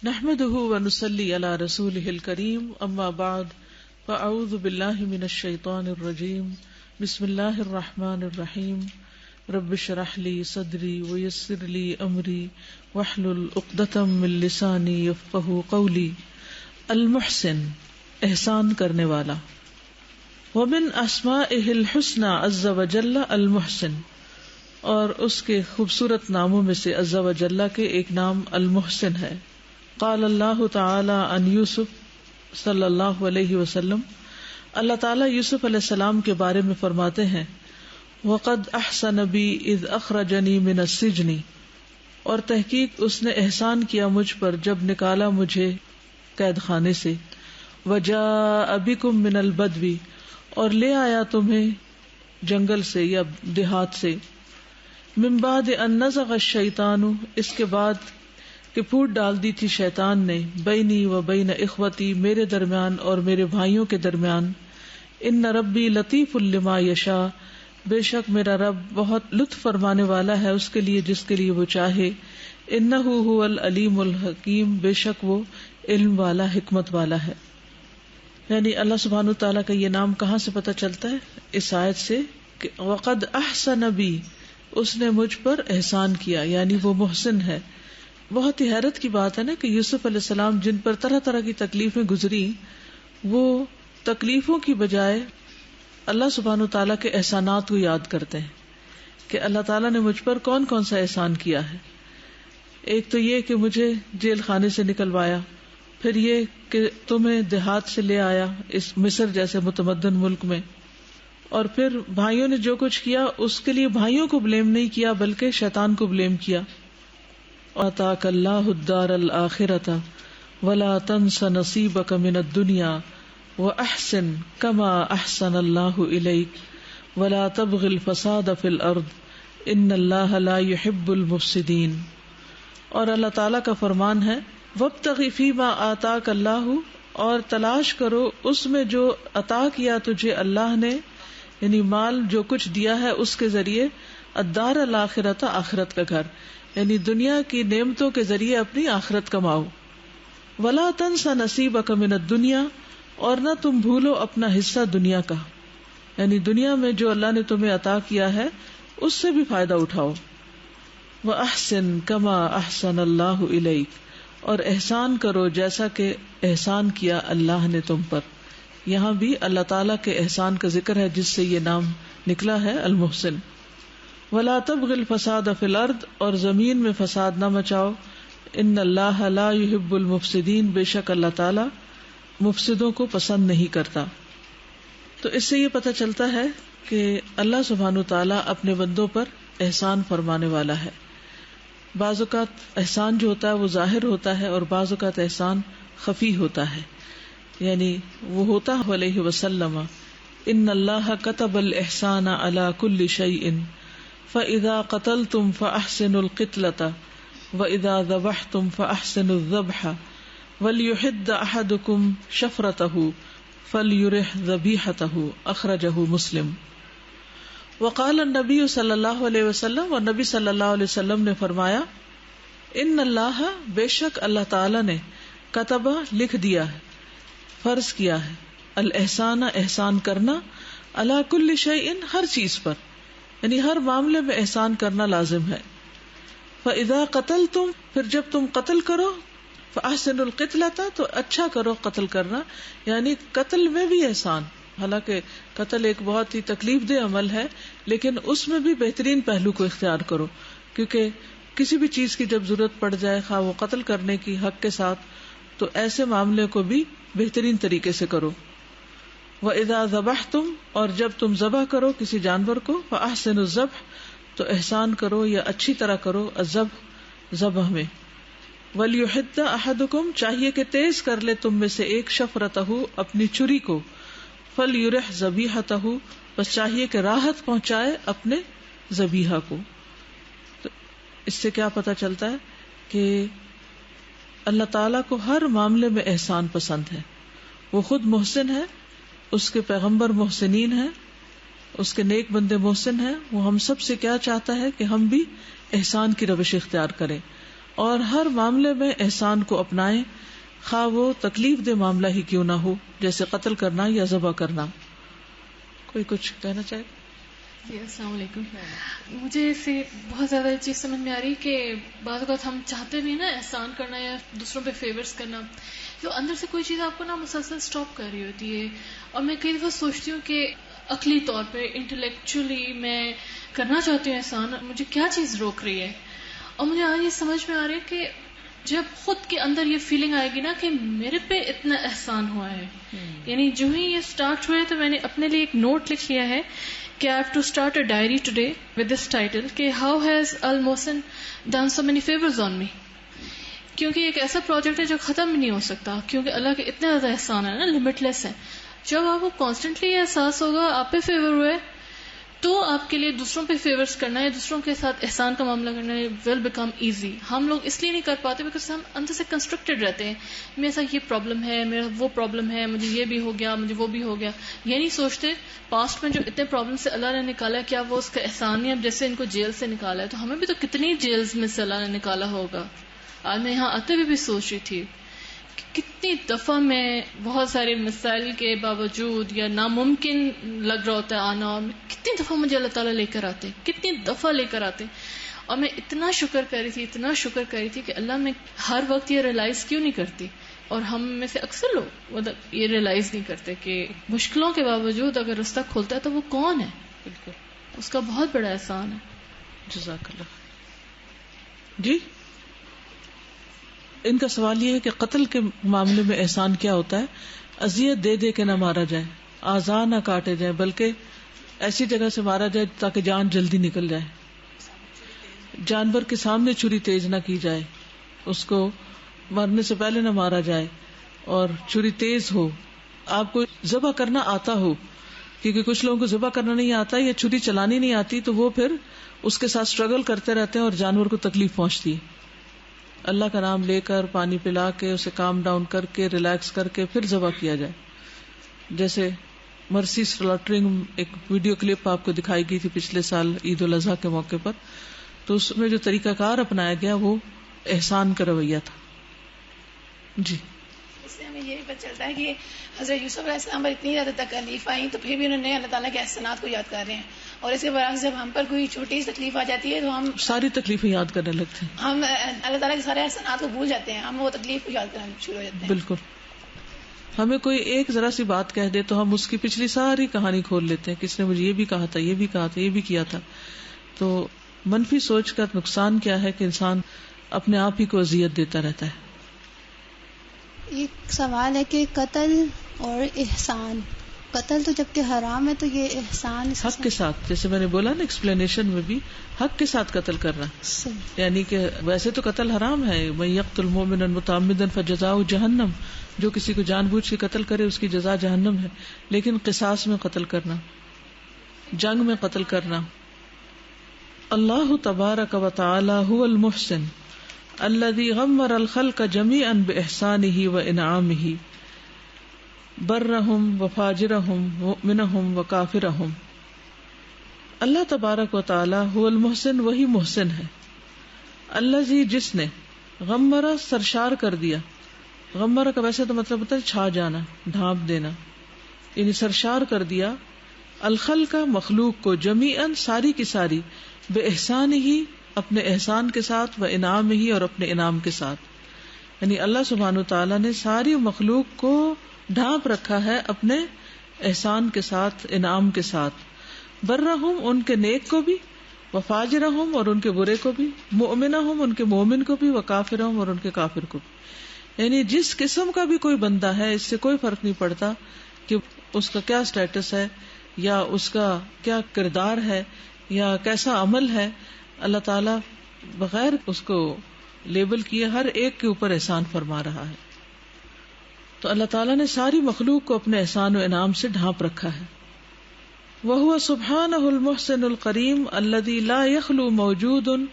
نحمده ونصلي على رسوله الكريم اما بعد فاعوذ بالله من الشيطان الرجيم بسم الله الرحمن الرحيم رب اشرح لي صدري ويسر لي امري واحلل عقدة من لساني يفقهوا قولي. المحسن احسان کرنے والا. ومن اسمائه الحسنى عز وجل المحسن، اور اس کے خوبصورت ناموں میں سے عز وجل کے ایک نام المحسن ہے. قال اللہ تعالی عن یوسف صلی اللہ علیہ وسلم، اللہ تعالی یوسف علیہ السلام کے بارے میں فرماتے ہیں وقد احسن بی اذ اخرجنی من السجن، اور تحقیق اس نے احسان کیا مجھ پر جب نکالا مجھے قید خانے سے. وجاء بکم من البدو، اور لے آیا تمہیں جنگل سے یا دیہات سے. من بعد ان نزغ الشیطان، اس کے بعد کہ پھوٹ ڈال دی تھی شیطان نے، بینی و بین اخوتی، میرے درمیان اور میرے بھائیوں کے درمیان. ان ربی لطیف لما یشاء، بے شک میرا رب بہت لطف فرمانے والا ہے اس کے لیے جس کے لیے وہ چاہے. انہ هو العلیم الحکیم، بے شک وہ علم والا حکمت والا ہے. یعنی اللہ سبحانہ وتعالیٰ کا یہ نام کہاں سے پتہ چلتا ہے؟ اس آیت سے کہ وقد احسن بی، اس نے مجھ پر احسان کیا، یعنی وہ محسن ہے. بہت ہی حیرت کی بات ہے نا کہ یوسف علیہ السلام جن پر طرح طرح کی تکلیفیں گزری، وہ تکلیفوں کی بجائے اللہ سبحانہ تعالیٰ کے احسانات کو یاد کرتے ہیں کہ اللہ تعالیٰ نے مجھ پر کون کون سا احسان کیا ہے. ایک تو یہ کہ مجھے جیل خانے سے نکلوایا، پھر یہ کہ تمہیں دیہات سے لے آیا اس مصر جیسے متمدن ملک میں، اور پھر بھائیوں نے جو کچھ کیا اس کے لیے بھائیوں کو بلیم نہیں کیا بلکہ شیطان کو بلیم کیا. آتاک اللہ الدار الآخرۃ ولا تنس نصیبک من الدنیا واحسن کما احسن اللہ الیک ولا تبغ الفساد فی الارض ان اللہ لا يحب المفسدین. اور اللہ تعالیٰ کا فرمان ہے وابتغ فیما آتاک اللہ، اور تلاش کرو اس میں جو عطا کیا تجھے اللہ نے، یعنی مال جو کچھ دیا ہے اس کے ذریعے، الدار الآخرۃ، آخرت کا گھر، یعنی دنیا کی نعمتوں کے ذریعے اپنی آخرت کماؤ. ولا تنس نصیبک من الدنیا، اور نہ تم بھولو اپنا حصہ دنیا کا، یعنی دنیا میں جو اللہ نے تمہیں عطا کیا ہے اس سے بھی فائدہ اٹھاؤ. واحسن کما احسن اللہ الیک، اور احسان کرو جیسا کہ احسان کیا اللہ نے تم پر. یہاں بھی اللہ تعالیٰ کے احسان کا ذکر ہے جس سے یہ نام نکلا ہے المحسن. ولا تبغ الفساد فی الارض، اور زمین میں فساد نہ مچاؤ. ان اللہ لا يحب المفسدین، بے شک اللہ تعالیٰ مفسدوں کو پسند نہیں کرتا. تو اس سے یہ پتہ چلتا ہے کہ اللہ سبحانہ تعالیٰ اپنے بندوں پر احسان فرمانے والا ہے. بعض اوقات احسان جو ہوتا ہے وہ ظاہر ہوتا ہے، اور بعض اوقات احسان خفی ہوتا ہے. یعنی وہ ہوتا علیہ وسلم ان اللہ کتب الاحسان علی کل شیء فاذا قتلتم فاحسنوا القتلۃ واذا ذبحتم فاحسنوا الذبح وليحد احدكم شفرته فليرح ذبیحته، اخرجہ مسلم. وقال النبی صلی اللہ علیہ وسلم، اور نبی صلی اللہ علیہ وسلم نے فرمایا ان اللہ، بے شک اللہ تعالی نے، کتب، لکھ دیا ہے، فرض کیا ہے، الاحسان، احسان کرنا، علی کل شیء، ہر چیز پر، یعنی ہر معاملے میں احسان کرنا لازم ہے. فاذا قتلتم، پھر جب تم قتل کرو، فاحسنوا القتلۃ، تو اچھا کرو قتل کرنا، یعنی قتل میں بھی احسان. حالانکہ قتل ایک بہت ہی تکلیف دہ عمل ہے، لیکن اس میں بھی بہترین پہلو کو اختیار کرو، کیونکہ کسی بھی چیز کی جب ضرورت پڑ جائے، خواہ وہ قتل کرنے کی حق کے ساتھ، تو ایسے معاملے کو بھی بہترین طریقے سے کرو. وَإِذَا ذَبَحْتُمْ، اور جب تم ذبح کرو کسی جانور کو، فَأَحْسِنُوا الذَّبْحَ، تو احسان کرو یا اچھی طرح کرو الذبح، ذبح میں. وَلْيُحِدَّ أَحَدُكُمْ، چاہیے کہ تیز کر لے تم میں سے ایک، شفرتہ، اپنی چھری کو، فَلْيُرِحْ ذَبِيحَتَهُ، بس چاہیے کہ راحت پہنچائے اپنے ذبیحہ کو. تو اس سے کیا پتہ چلتا ہے کہ اللہ تعالیٰ کو ہر معاملے میں احسان پسند ہے. وہ خود محسن ہے، اس کے پیغمبر محسنین ہیں، اس کے نیک بندے محسن ہیں. وہ ہم سب سے کیا چاہتا ہے کہ ہم بھی احسان کی روش اختیار کریں. اور ہر معاملے میں احسان کو اپنائیں، خواہ وہ تکلیف دہ معاملہ ہی کیوں نہ ہو، جیسے قتل کرنا یا ذبح کرنا. کوئی کچھ کہنا چاہے؟ جی السلام علیکم. مجھے اس سے بہت زیادہ چیز سمجھ میں آ رہی کہ بعض اوقات ہم چاہتے بھی نا احسان کرنا یا دوسروں پہ فیورز کرنا، تو اندر سے کوئی چیز آپ کو نا مسلسل اسٹاپ کر رہی ہوتی ہے. اور میں کئی دفعہ سوچتی ہوں کہ عقلی طور پہ انٹلیکچولی میں کرنا چاہتی ہوں احسان، مجھے کیا چیز روک رہی ہے. اور مجھے آج یہ سمجھ میں آ رہا ہے کہ جب خود کے اندر یہ فیلنگ آئے گی نا کہ میرے پہ اتنا احسان ہوا ہے، یعنی جو ہی یہ اسٹارٹ ہوئے تو میں نے اپنے لیے ایک نوٹ لکھ لیا ہے کہ I have to start a diary today with this title کہ how has Al Mohsin done so many favors on me. کیونکہ ایک ایسا پروجیکٹ ہے جو ختم بھی نہیں ہو سکتا، کیونکہ اللہ کے اتنے زیادہ احسان ہے نا، لمٹ لیس ہے. جب آپ کو کانسٹنٹلی احساس ہوگا آپ پہ فیور ہوئے تو آپ کے لیے دوسروں پہ فیورز کرنا ہے، دوسروں کے ساتھ احسان کا معاملہ کرنا ہے ول بیکم ایزی. ہم لوگ اس لیے نہیں کر پاتے بیکاز ہم اندر سے کنسٹرکٹیڈ رہتے ہیں، میرے ساتھ یہ پرابلم ہے، میرا وہ پرابلم ہے، مجھے یہ بھی ہو گیا، مجھے وہ بھی ہو گیا. یہ نہیں سوچتے پاسٹ میں جو اتنے پرابلم سے اللہ نے نکالا کیا وہ اس کا احسان نہیں؟ اب جیسے ان کو جیل سے نکالا ہے تو ہمیں بھی تو کتنی جیلز میں سے اللہ نے نکالا ہوگا. آج میں یہاں آتے بھی سوچ رہی تھی کہ کتنی دفعہ میں بہت سارے مسائل کے باوجود یا ناممکن لگ رہا ہوتا ہے آنا، اور کتنی دفعہ مجھے اللہ تعالیٰ لے کر آتے، کتنی دفعہ لے کر آتے. اور میں اتنا شکر کر رہی تھی کہ اللہ میں ہر وقت یہ ریلائز کیوں نہیں کرتی. اور ہم میں سے اکثر لوگ یہ ریلائز نہیں کرتے کہ مشکلوں کے باوجود اگر رستہ کھولتا ہے تو وہ کون ہے. بالکل اس کا بہت بڑا احسان ہے. جزاک اللہ. جی ان کا سوال یہ ہے کہ قتل کے معاملے میں احسان کیا ہوتا ہے؟ اذیت دے دے کے نہ مارا جائے، اعضاء نہ کاٹے جائے، بلکہ ایسی جگہ سے مارا جائے تاکہ جان جلدی نکل جائے. جانور کے سامنے چھری تیز نہ کی جائے، اس کو مرنے سے پہلے نہ مارا جائے اور چھری تیز ہو. آپ کو ذبح کرنا آتا ہو، کیونکہ کچھ لوگوں کو ذبح کرنا نہیں آتا یا چھری چلانی نہیں آتی تو وہ پھر اس کے ساتھ اسٹرگل کرتے رہتے ہیں اور جانور کو تکلیف پہنچتی ہے. اللہ کا نام لے کر پانی پلا کے اسے کام ڈاؤن کر کے ریلیکس کر کے پھر ذبح کیا جائے. جیسے مرسی سلاٹرنگ ایک ویڈیو کلپ آپ کو دکھائی گئی تھی پچھلے سال عید الاضحیٰ کے موقع پر، تو اس میں جو طریقہ کار اپنایا گیا وہ احسان کا رویہ تھا. جی اس سے ہمیں یہ بھی پتہ چلتا ہے کہ حضرت یوسف علیہ السلام پر اتنی زیادہ تکلیف آئی تو پھر بھی انہوں نے اللہ تعالیٰ کے احسانات کو یاد کر رہے ہیں. اور اس کے برعکس جب ہم پر کوئی چھوٹی سی تکلیف آ جاتی ہے تو ہم ساری تکلیفیں یاد کرنے لگتے ہیں، ہم اللہ تعالیٰ کے سارے احسانات کو بھول جاتے ہیں، ہم وہ تکلیف کو یاد کرنا شروع ہو جاتے ہیں. بالکل. ہمیں کوئی ایک ذرا سی بات کہہ دے تو ہم اس کی پچھلی ساری کہانی کھول لیتے ہیں، کس نے مجھے یہ بھی کہا تھا، یہ بھی کہا تھا، یہ بھی کیا تھا. تو منفی سوچ کا نقصان کیا ہے کہ انسان اپنے آپ ہی کو اذیت دیتا رہتا ہے. ایک سوال ہے کہ قتل اور احسان، قتل تو جبکہ حرام ہے تو یہ احسان حق کے ساتھ، جیسے میں نے بولا نا ایکسپلینیشن میں بھی، حق کے ساتھ قتل کرنا. یعنی کہ ویسے تو قتل حرام ہے، من یقتل مؤمنا متعمدا فجزاؤہ جہنم، جو کسی کو جان بوجھ کے قتل کرے اس کی جزا جہنم ہے. لیکن قصاص میں قتل کرنا، جنگ میں قتل کرنا. اللہ تبارک و تعالی هو المحسن الذي غمر الخلق جميعا بإحسانه وإنعامه برهم وفاجرهم مؤمنهم وکافرهم. اللہ تبارک و تعالی هو المحسن، وہی محسن ہے. الذي جس نے غمرہ سرشار کر دیا. غمرہ کا ویسے تو مطلب ہوتا ہے چھا جانا، ڈھانپ دینا، یعنی سرشار کر دیا. الخلق مخلوق کو، جمیعا ساری کی ساری، بے احسان ہی اپنے احسان کے ساتھ، و انعام ہی اور اپنے انعام کے ساتھ. یعنی اللہ سبحانہ وتعالیٰ نے ساری مخلوق کو ڈھانپ رکھا ہے اپنے احسان کے ساتھ، انعام کے ساتھ. برہم ان کے نیک کو بھی، وفاجرہم اور ان کے برے کو بھی، مؤمنہم ان کے مومن کو بھی، وکافرہم اور ان کے کافر کو بھی. یعنی جس قسم کا بھی کوئی بندہ ہے، اس سے کوئی فرق نہیں پڑتا کہ اس کا کیا سٹیٹس ہے یا اس کا کیا کردار ہے یا کیسا عمل ہے. اللہ تعالیٰ بغیر اس کو لیبل کیے ہر ایک کے اوپر احسان فرما رہا ہے. تو اللہ تعالیٰ نے ساری مخلوق کو اپنے احسان و انعام سے ڈھانپ رکھا ہے. وَهُوَ سُبْحَانَهُ الْمُحْسِنُ الْكَرِيمُ الَّذِي لَا يَخْلُو مَوْجُودٌ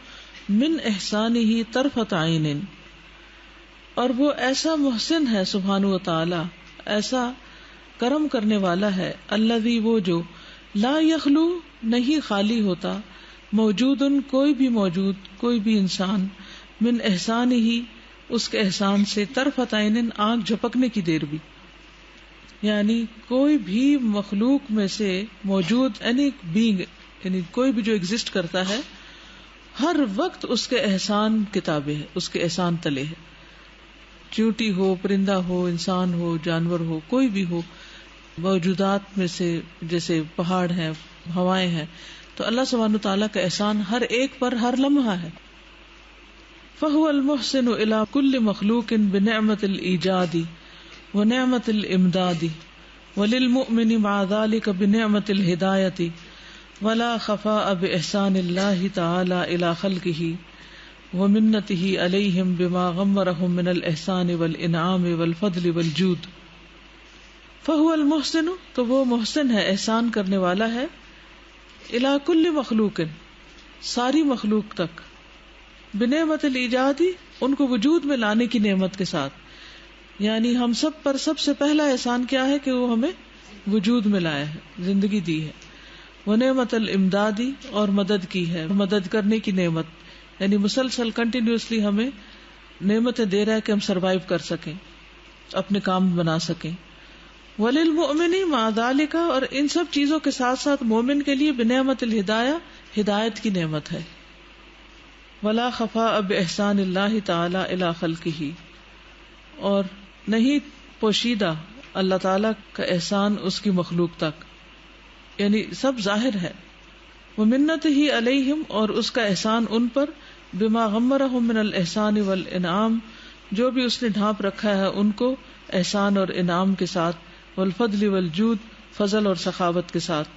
مِّنْ إِحْسَانِهِ طَرْفَةَ عَيْنٍ. اور وہ ایسا محسن ہے سبحانہ و تعالی، ایسا کرم کرنے والا ہے. الذی وہ جو، لا یخلو نہیں خالی ہوتا، موجود کوئی بھی موجود، کوئی بھی انسان، من احسان ہی اس کے احسان سے طرفۃ عین آنکھ جھپکنے کی دیر بھی. یعنی کوئی بھی مخلوق میں سے موجود اینی بینگ یعنی کوئی بھی جو ایگزسٹ کرتا ہے ہر وقت اس کے احسان کتابیں ہے, اس کے احسان تلے ہے. چیونٹی ہو, پرندہ ہو, انسان ہو, جانور ہو, کوئی بھی ہو موجودات میں سے, جیسے پہاڑ ہیں, ہوائیں ہیں, تو اللہ سبحانہ تعالیٰ کا احسان ہر ایک پر ہر لمحہ ہے. فَهُوَ الْمُحْسِنُ إِلَى كُلِّ مَخْلُوقٍ بِنِعْمَةِ الْإِيجَادِ وَنِعْمَةِ الْإِمْدَادِ وَلِلْمُؤْمِنِ مَعَ ذَلِكَ بِنِعْمَةِ الْهِدَايَةِ وَلَا خَفَاءَ بِإِحْسَانِ اللَّهِ تَعَالَى إِلَى خَلْقِهِ وَمِنَّتِهِ عَلَيْهِمْ بِمَا غَمَّرَهُم مِّنَ الْإِحْسَانِ وَالْإِنْعَامِ وَالْفَضْلِ وَالْجُودِ. فَهُوَ الْمُحْسِنُ تو وہ محسن ہے, احسان کرنے والا ہے, إِلَى كُلِّ مَخْلُوقٍ ساری مخلوق تک, بنعمت الایجاد ان کو وجود میں لانے کی نعمت کے ساتھ. یعنی ہم سب پر سب سے پہلا احسان کیا ہے کہ وہ ہمیں وجود میں لایا ہے, زندگی دی ہے. وہ نعمت الامدادی اور مدد کی ہے, مدد کرنے کی نعمت, یعنی مسلسل کنٹینیوسلی ہمیں نعمتیں دے رہا ہے کہ ہم سروائیو کر سکیں, اپنے کام بنا سکیں. وللمؤمن مع ذلک اور ان سب چیزوں کے ساتھ ساتھ مومن کے لیے بنعمت الہدایہ ہدایت کی نعمت ہے. ولا خفاء باحسان اللہ تعالی الی خلقہ اور نہیں پوشیدہ اللہ تعالی کا احسان اس کی مخلوق تک, یعنی سب ظاہر ہے. ومنتہ علیہم اور اس کا احسان ان پر, بما غمرہم من الاحسان والانعام جو بھی اس نے ڈھانپ رکھا ہے ان کو احسان اور انعام کے ساتھ, والفضل والجود فضل اور سخاوت کے ساتھ.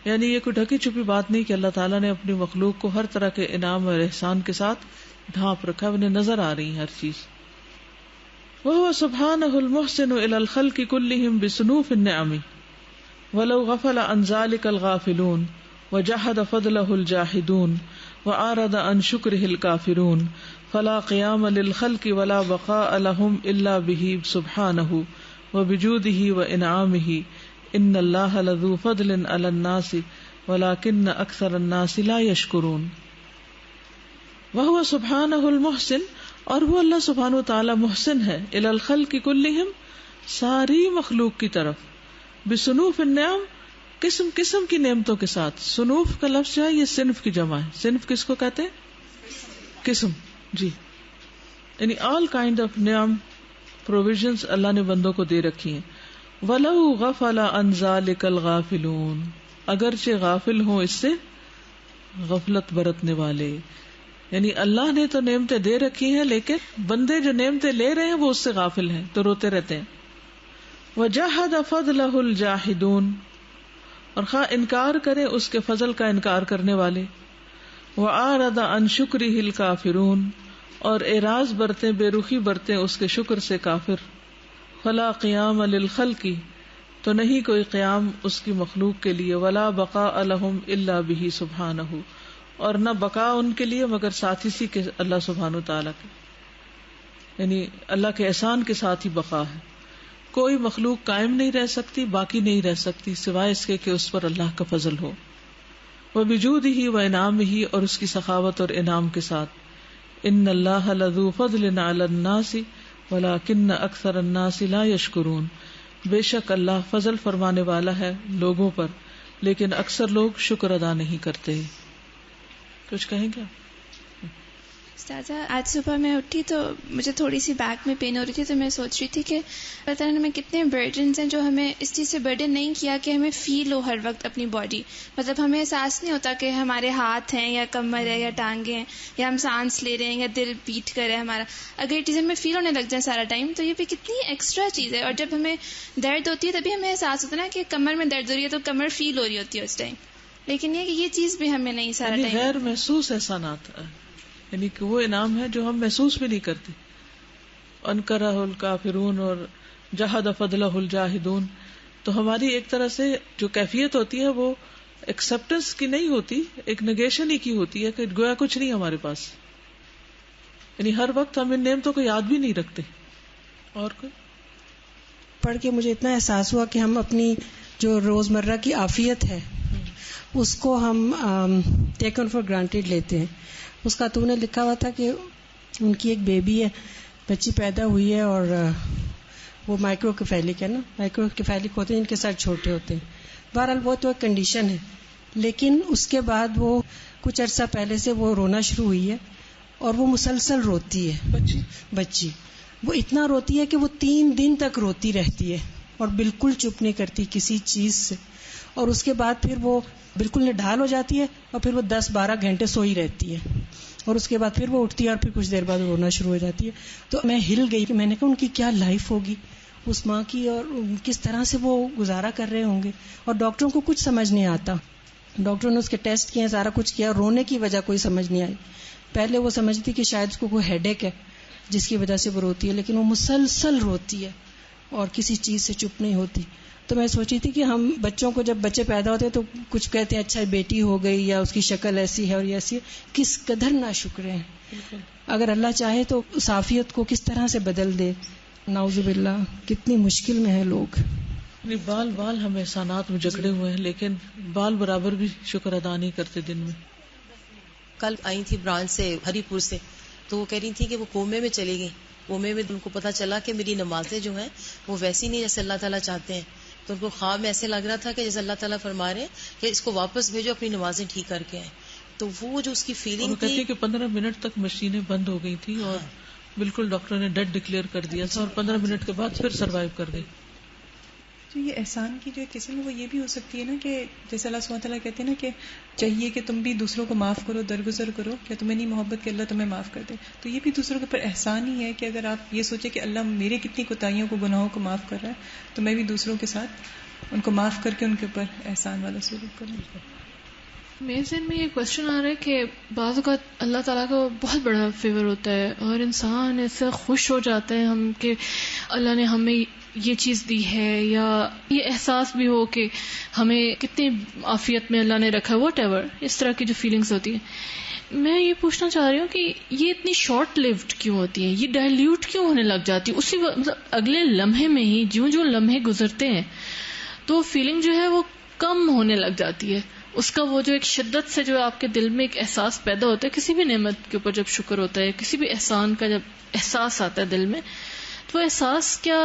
یعنی یہ کوئی ڈھکی چھپی بات نہیں کہ اللہ تعالیٰ نے اپنی مخلوق کو ہر طرح کے انعام اور احسان کے ساتھ ڈھانپ رکھا, انہیں نظر آ رہی ہے ہر چیز. وهو سبحانه المحسن الى الخلق كلهم بصنوف النعم ولو غفل عن ذلك الغافلون وجحد فضله الجاحدون وعارض عن شكره الكافرون فلا قيام للخلق ولا بقاء لهم الا به سبحانه وبجوده وانعامه ان اللہ لذو فضل علی الناس ولکن اکثر الناس لا یشکرون. وہو سبحانہ المحسن اور وہ اللہ سبحانہ وتعالی محسن ہے, الی الخلق کلہم ساری مخلوق کی طرف, بصنوف النعم قسم قسم کی نعمتوں کے ساتھ. صنوف کا لفظ ہے یہ صنف کی جمع ہے. صنف کس کو کہتے ہیں؟ قسم, جی, یعنی آل کائنڈ آف نعم پروویژنز اللہ نے بندوں کو دے رکھی ہیں. وَلَوْ غَفَلَ عَنْ ذَلِكَ الْغَافِلُونَ اگرچہ غافل ہوں اس سے غفلت برتنے والے, یعنی اللہ نے تو نعمتیں دے رکھی ہیں لیکن بندے جو نعمتیں لے رہے ہیں وہ اس سے غافل ہیں تو روتے رہتے ہیں. وَجَحَدَ فَضْلَهُ الْجَاحِدُونَ اور خواہ انکار کریں اس کے فضل کا انکار کرنے والے. وَعَارَضَ عَنْ شُكْرِهِ الْكَافِرُونَ اور اعراض برتیں, بے رخی برتیں اس کے شکر سے کافر. فلا قیام للخلق تو نہیں کوئی قیام اس کی مخلوق کے لیے, ولا بقاء لهم الا به سبحانہ اور نہ بقا ان کے لیے مگر ساتھ اسی کے اللہ سبحانہ تعالیٰ کے, یعنی اللہ کے احسان کے ساتھ ہی بقا ہے. کوئی مخلوق قائم نہیں رہ سکتی, باقی نہیں رہ سکتی سوائے اس کے کہ اس پر اللہ کا فضل ہو. وبجودہ وانعامہ اور اس کی سخاوت اور انعام کے ساتھ. ان اللہ لذو فضل علی الناس ولیکن اکثر الناس لا یشکرون بے شک اللہ فضل فرمانے والا ہے لوگوں پر لیکن اکثر لوگ شکر ادا نہیں کرتے. کچھ کہیں گے؟ استاذہ آج صبح میں اٹھی تو مجھے تھوڑی سی بیک میں پین ہو رہی تھی, تو میں سوچ رہی تھی کہ اللہ تعالیٰ نے ہمیں کتنے برڈنز ہیں جو ہمیں اس چیز سے برڈن نہیں کیا کہ ہمیں فیل ہو ہر وقت اپنی باڈی, مطلب ہمیں احساس نہیں ہوتا کہ ہمارے ہاتھ ہیں یا کمر ہے یا ٹانگیں ہیں یا ہم سانس لے رہے ہیں یا دل بیٹ کر رہے ہیں ہمارا. اگر یہ چیزیں ہمیں فیل ہونے لگ جائیں سارا ٹائم تو یہ بھی کتنی ایکسٹرا چیز ہے. اور جب ہمیں درد ہوتی ہے تبھی ہمیں احساس ہوتا ہے نا کہ کمر میں درد ہو رہی ہے تو کمر فیل ہو رہی ہوتی ہے اس ٹائم, لیکن یہ چیز بھی ہمیں نہیں سارا ٹائم غیر محسوس احسانات, یعنی کہ وہ انعام ہے جو ہم محسوس بھی نہیں کرتے. انکرہ الکافرون اور جحد فضلہ الجاہدون, تو ہماری ایک طرح سے جو کیفیت ہوتی ہے وہ ایکسپٹنس کی نہیں ہوتی, ایک نگیشن ہی کی ہوتی ہے کہ گویا کچھ نہیں ہمارے پاس, یعنی ہر وقت ہم ان نعمتوں کو یاد بھی نہیں رکھتے. اور کوئی پڑھ کے مجھے اتنا احساس ہوا کہ ہم اپنی جو روزمرہ کی عافیت ہے اس کو ہم ٹیکن فار گرانٹیڈ لیتے ہیں. اس کا تو نے لکھا ہوا تھا کہ ان کی ایک بیبی ہے, بچی پیدا ہوئی ہے, اور وہ مائکرو کیفیلک ہے نا, مائکرو کیفیلک ہوتے ہیں ان کے ساتھ چھوٹے ہوتے ہیں. بہرحال وہ تو ایک کنڈیشن ہے, لیکن اس کے بعد وہ کچھ عرصہ پہلے سے وہ رونا شروع ہوئی ہے, اور وہ مسلسل روتی ہے. بچی وہ اتنا روتی ہے کہ وہ 3 دن تک روتی رہتی ہے اور بالکل چپ نہیں کرتی کسی چیز سے, اور اس کے بعد پھر وہ بالکل نڈھال ہو جاتی ہے, اور پھر وہ 10-12 گھنٹے سوئی رہتی ہے, اور اس کے بعد پھر وہ اٹھتی ہے, اور پھر کچھ دیر بعد رونا شروع ہو جاتی ہے. تو میں ہل گئی کہ میں نے کہا ان کی کیا لائف ہوگی اس ماں کی, اور کس طرح سے وہ گزارا کر رہے ہوں گے. اور ڈاکٹروں کو کچھ سمجھ نہیں آتا, ڈاکٹروں نے اس کے ٹیسٹ کیے, سارا کچھ کیا, رونے کی وجہ کوئی سمجھ نہیں آئی. پہلے وہ سمجھتی کہ شاید اس کو کوئی ہیڈ ایک ہے جس کی وجہ سے وہ روتی ہے, لیکن وہ مسلسل روتی ہے اور کسی چیز سے چپ نہیں ہوتی. تو میں سوچی تھی کہ ہم بچوں کو, جب بچے پیدا ہوتے ہیں تو کچھ کہتے ہیں اچھا بیٹی ہو گئی یا اس کی شکل ایسی ہے اور یہ ایسی ہے, کس قدر ناشکرے ہیں. اگر اللہ چاہے تو اس عافیت کو کس طرح سے بدل دے. نعوذ باللہ, کتنی مشکل میں ہیں لوگ. بال ہم احسانات میں جکڑے ہوئے ہیں, لیکن بال برابر بھی شکر ادا نہیں کرتے دن میں. کل آئی تھی برانچ سے, ہری پور سے, تو وہ کہہ رہی تھی کہ وہ کومے میں چلی گئی. کومے میں ان کو پتا چلا کہ میری نمازیں جو ہیں وہ ویسی نہیں جیسے اللہ تعالیٰ چاہتے ہیں. تو ان کو خواب میں ایسے لگ رہا تھا کہ جیسے اللہ تعالیٰ فرما رہے ہیں کہ اس کو واپس بھیجو, اپنی نمازیں ٹھیک کر کے آئیں. تو وہ جو اس کی فیلنگ تھی کہ 15 منٹ تک مشینیں بند ہو گئی تھی, اور بالکل ڈاکٹر نے ڈیڈ ڈکلیئر کر دیا تھا, اور 15 منٹ کے بعد پھر سروائیو کر گئی. تو یہ احسان کی جو قسم ہے وہ یہ بھی ہو سکتی ہے نا کہ جیسے اللہ سبحانہ تعالیٰ کہتے ہیں نا کہ چاہیے کہ تم بھی دوسروں کو معاف کرو, درگزر کرو, کیا تمہیں نہیں محبت کہ اللہ تمہیں معاف کر دے. تو یہ بھی دوسروں کے اوپر احسان ہی ہے کہ اگر آپ یہ سوچیں کہ اللہ میرے کتنی کوتاہیوں کو, گناہوں کو معاف کر رہا ہے, تو میں بھی دوسروں کے ساتھ ان کو معاف کر کے ان کے اوپر احسان والا سلوک کروں. میرے ذہن میں یہ کوشچن آ رہا ہے کہ بعض اوقات اللہ تعالیٰ کا بہت بڑا فیور ہوتا ہے, اور انسان ایسے خوش ہو جاتے ہیں ہم کہ اللہ نے ہمیں یہ چیز دی ہے, یا یہ احساس بھی ہو کہ ہمیں کتنی عافیت میں اللہ نے رکھا, واٹ ایور, اس طرح کی جو فیلنگز ہوتی ہیں. میں یہ پوچھنا چاہ رہی ہوں کہ یہ اتنی شارٹ لیوڈ کیوں ہوتی ہے, یہ ڈائلیوٹ کیوں ہونے لگ جاتی ہے اسی مطلب اگلے لمحے میں ہی. جو لمحے گزرتے ہیں تو فیلنگ جو ہے وہ کم ہونے لگ جاتی ہے, اس کا وہ جو ایک شدت سے جو آپ کے دل میں ایک احساس پیدا ہوتا ہے کسی بھی نعمت کے اوپر جب شکر ہوتا ہے, کسی بھی احسان کا جب احساس آتا ہے دل میں, تو احساس کیا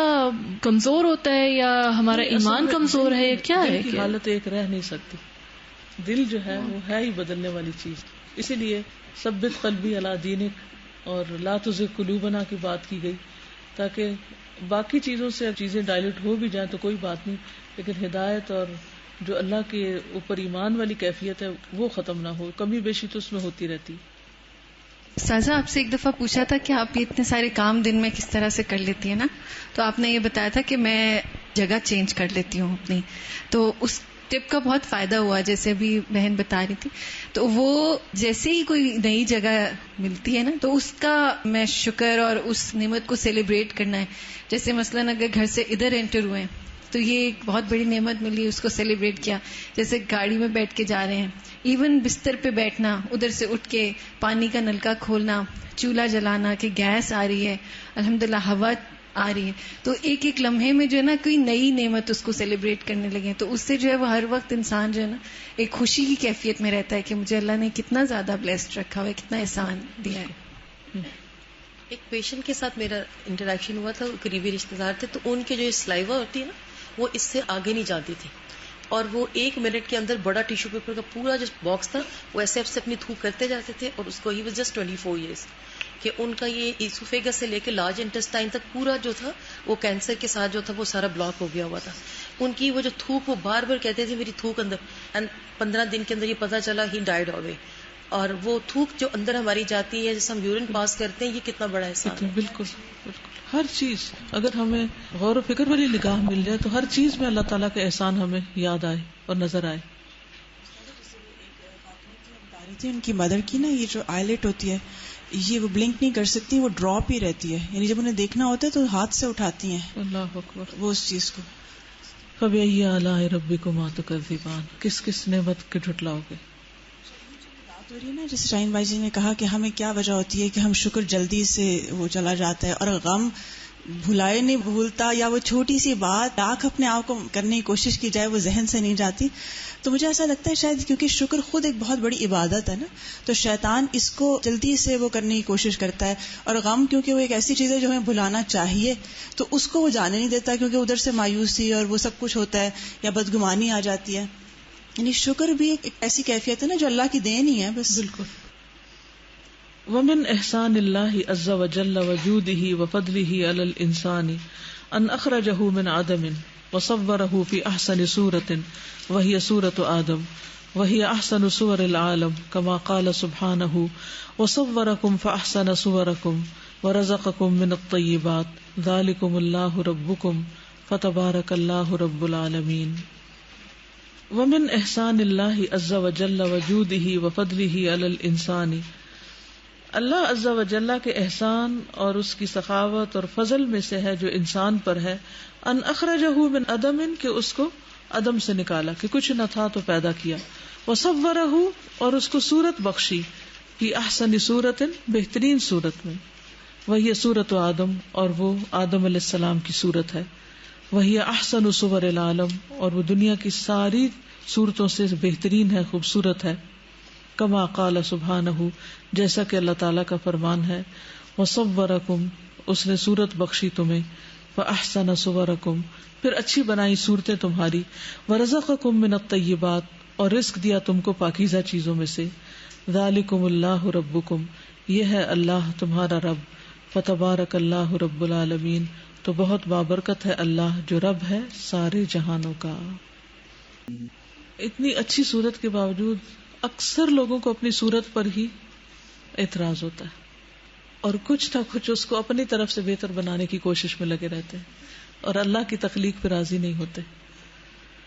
کمزور ہوتا ہے یا ہمارا ایمان کمزور ہے, کیا ہے؟ دل کی حالت ایک رہ نہیں سکتی, دل جو ہے وہ ہے ہی بدلنے والی چیز. اسی لیے ثبت قلبی علی دینک اور لا تزغ قلوبنا کی بات کی گئی, تاکہ باقی چیزوں سے چیزیں ڈائلیوٹ ہو بھی جائیں تو کوئی بات نہیں, لیکن ہدایت اور جو اللہ کے اوپر ایمان والی کیفیت ہے وہ ختم نہ ہو. کمی بیشی تو اس میں ہوتی رہتی. سازا, آپ سے ایک دفعہ پوچھا تھا کہ آپ یہ اتنے سارے کام دن میں کس طرح سے کر لیتی ہیں نا, تو آپ نے یہ بتایا تھا کہ میں جگہ چینج کر لیتی ہوں اپنی, تو اس ٹپ کا بہت فائدہ ہوا, جیسے ابھی بہن بتا رہی تھی. تو وہ جیسے ہی کوئی نئی جگہ ملتی ہے نا تو اس کا میں شکر اور اس نعمت کو سیلیبریٹ کرنا ہے. جیسے مثلاً اگر گھر سے ادھر انٹر ہوئے تو یہ ایک بہت بڑی نعمت ملی, اس کو سیلیبریٹ کیا. جیسے گاڑی میں بیٹھ کے جا رہے ہیں, ایون بستر پہ بیٹھنا, ادھر سے اٹھ کے پانی کا نلکا کھولنا, چولہا جلانا کہ گیس آ رہی ہے, الحمدللہ ہوا آ رہی ہے, تو ایک ایک لمحے میں جو ہے نا کوئی نئی نعمت اس کو سیلیبریٹ کرنے لگے. تو اس سے جو ہے وہ ہر وقت انسان جو ہے نا ایک خوشی کی کیفیت میں رہتا ہے کہ مجھے اللہ نے کتنا زیادہ بلیسڈ رکھا ہوا ہے, کتنا احسان دیا ہے. ایک پیشنٹ کے ساتھ میرا انٹریکشن ہوا تھا, قریبی رشتے دار تھے, تو ان کی جو سلائیوا ہوتی ہے نا وہ اس سے آگے نہیں جاتی تھی, اور وہ 1 منٹ کے اندر بڑا ٹیشو پیپر کا پورا جو باکس تھا وہ ایسے ایسے اپنی تھوک کرتے جاتے تھے. اور اس کو ہی واز جسٹ 24 ایئرس کہ ان کا یہ ایسوفیگس سے لے کے لارج انٹسٹائن تک پورا جو تھا وہ کینسر کے ساتھ جو تھا وہ سارا بلاک ہو گیا ہوا تھا. ان کی وہ جو تھوک, وہ بار بار کہتے تھے میری تھوک اندر, اینڈ 15 دن کے اندر یہ پتا چلا ہی ڈائیڈ اوے. اور وہ تھوک جو اندر ہماری جاتی ہے, جیسے ہم یورین پاس کرتے ہیں, یہ کتنا بڑا احسان ہے. بالکل ہر چیز اگر ہمیں غور و فکر والی نگاہ مل جائے تو ہر چیز میں اللہ تعالیٰ کا احسان ہمیں یاد آئے اور نظر آئے. ان کی مدر کی نا یہ جو آئیلٹ ہوتی ہے یہ وہ بلنک نہیں کر سکتی, وہ ڈراپ ہی رہتی ہے, یعنی جب انہیں دیکھنا ہوتا ہے تو ہاتھ سے اٹھاتی ہیں. اللہ اکبر. وہ اس چیز کو فبأي آلاء ربكما تكذبان, کس کس نعمت کے جھٹلاؤ گے. بات ہو رہی ہے نا جیسے شاہین بھائی جی نے کہا کہ ہمیں کیا وجہ ہوتی ہے کہ ہم شکر جلدی سے وہ چلا جاتا ہے, اور غم بھلائے نہیں بھولتا، یا وہ چھوٹی سی بات لاکھ اپنے آپ کو کرنے کی کوشش کی جائے وہ ذہن سے نہیں جاتی. تو مجھے ایسا لگتا ہے شاید کیونکہ شکر خود ایک بہت بڑی عبادت ہے نا، تو شیطان اس کو جلدی سے وہ کرنے کی کوشش کرتا ہے. اور غم کیونکہ وہ ایک ایسی چیز ہے جو ہمیں بھلانا چاہیے، تو اس کو وہ جانے نہیں دیتا، کیونکہ ادھر سے مایوسی اور وہ سب کچھ ہوتا ہے یا بدگمانی آ جاتی ہے. یعنی شکر بھی ایک ایسی کیفیت ہے نا جو اللہ کی دین ہی ہے بس. بالکل. ومن احسان اللہ عز وجل وجودہ وفضلہ علی الانسان ان اخرجہ من عدم وصورہ فی احسن صورۃ وہی صورۃ آدم وہی احسن صور العالم کما قال سبحانہ وصورکم فاحسن صورکم ورزقکم من الطیبات ذالکم اللہ ربکم فتبارک اللہ رب العالمین. ومن احسان اللہ عز وجل وجودہ وفضلہ علی الانسان، اللہ عز و جل کے احسان اور اس کی سخاوت اور فضل میں سے ہے جو انسان پر ہے، ان اخرجہ من عدم، کہ اس کو عدم سے نکالا کہ کچھ نہ تھا تو پیدا کیا، وصورہ، اور اس کو صورت بخشی، فی احسن صورت، بہترین صورت میں، وہی صورت آدم، اور وہ آدم علیہ السلام کی صورت ہے، وہی احسن صور العالم، اور وہ دنیا کی ساری صورتوں سے بہترین ہے، خوبصورت ہے، کما قال سبحانہ، جیسا کہ اللہ تعالیٰ کا فرمان ہے، وصورکم، اس نے صورت بخشی تمہیں، فاحسن صورکم، پھر اچھی بنائی صورتیں تمہاری، ورزقکم من الطیبات، اور رزق دیا تم کو پاکیزہ چیزوں میں سے، ذالکم اللہ ربکم، یہ ہے اللہ تمہارا رب، فتبارک اللہ رب العالمین، تو بہت بابرکت ہے اللہ جو رب ہے سارے جہانوں کا. اتنی اچھی صورت کے باوجود اکثر لوگوں کو اپنی صورت پر ہی اعتراض ہوتا ہے، اور کچھ نہ کچھ اس کو اپنی طرف سے بہتر بنانے کی کوشش میں لگے رہتے ہیں، اور اللہ کی تخلیق پہ راضی نہیں ہوتے.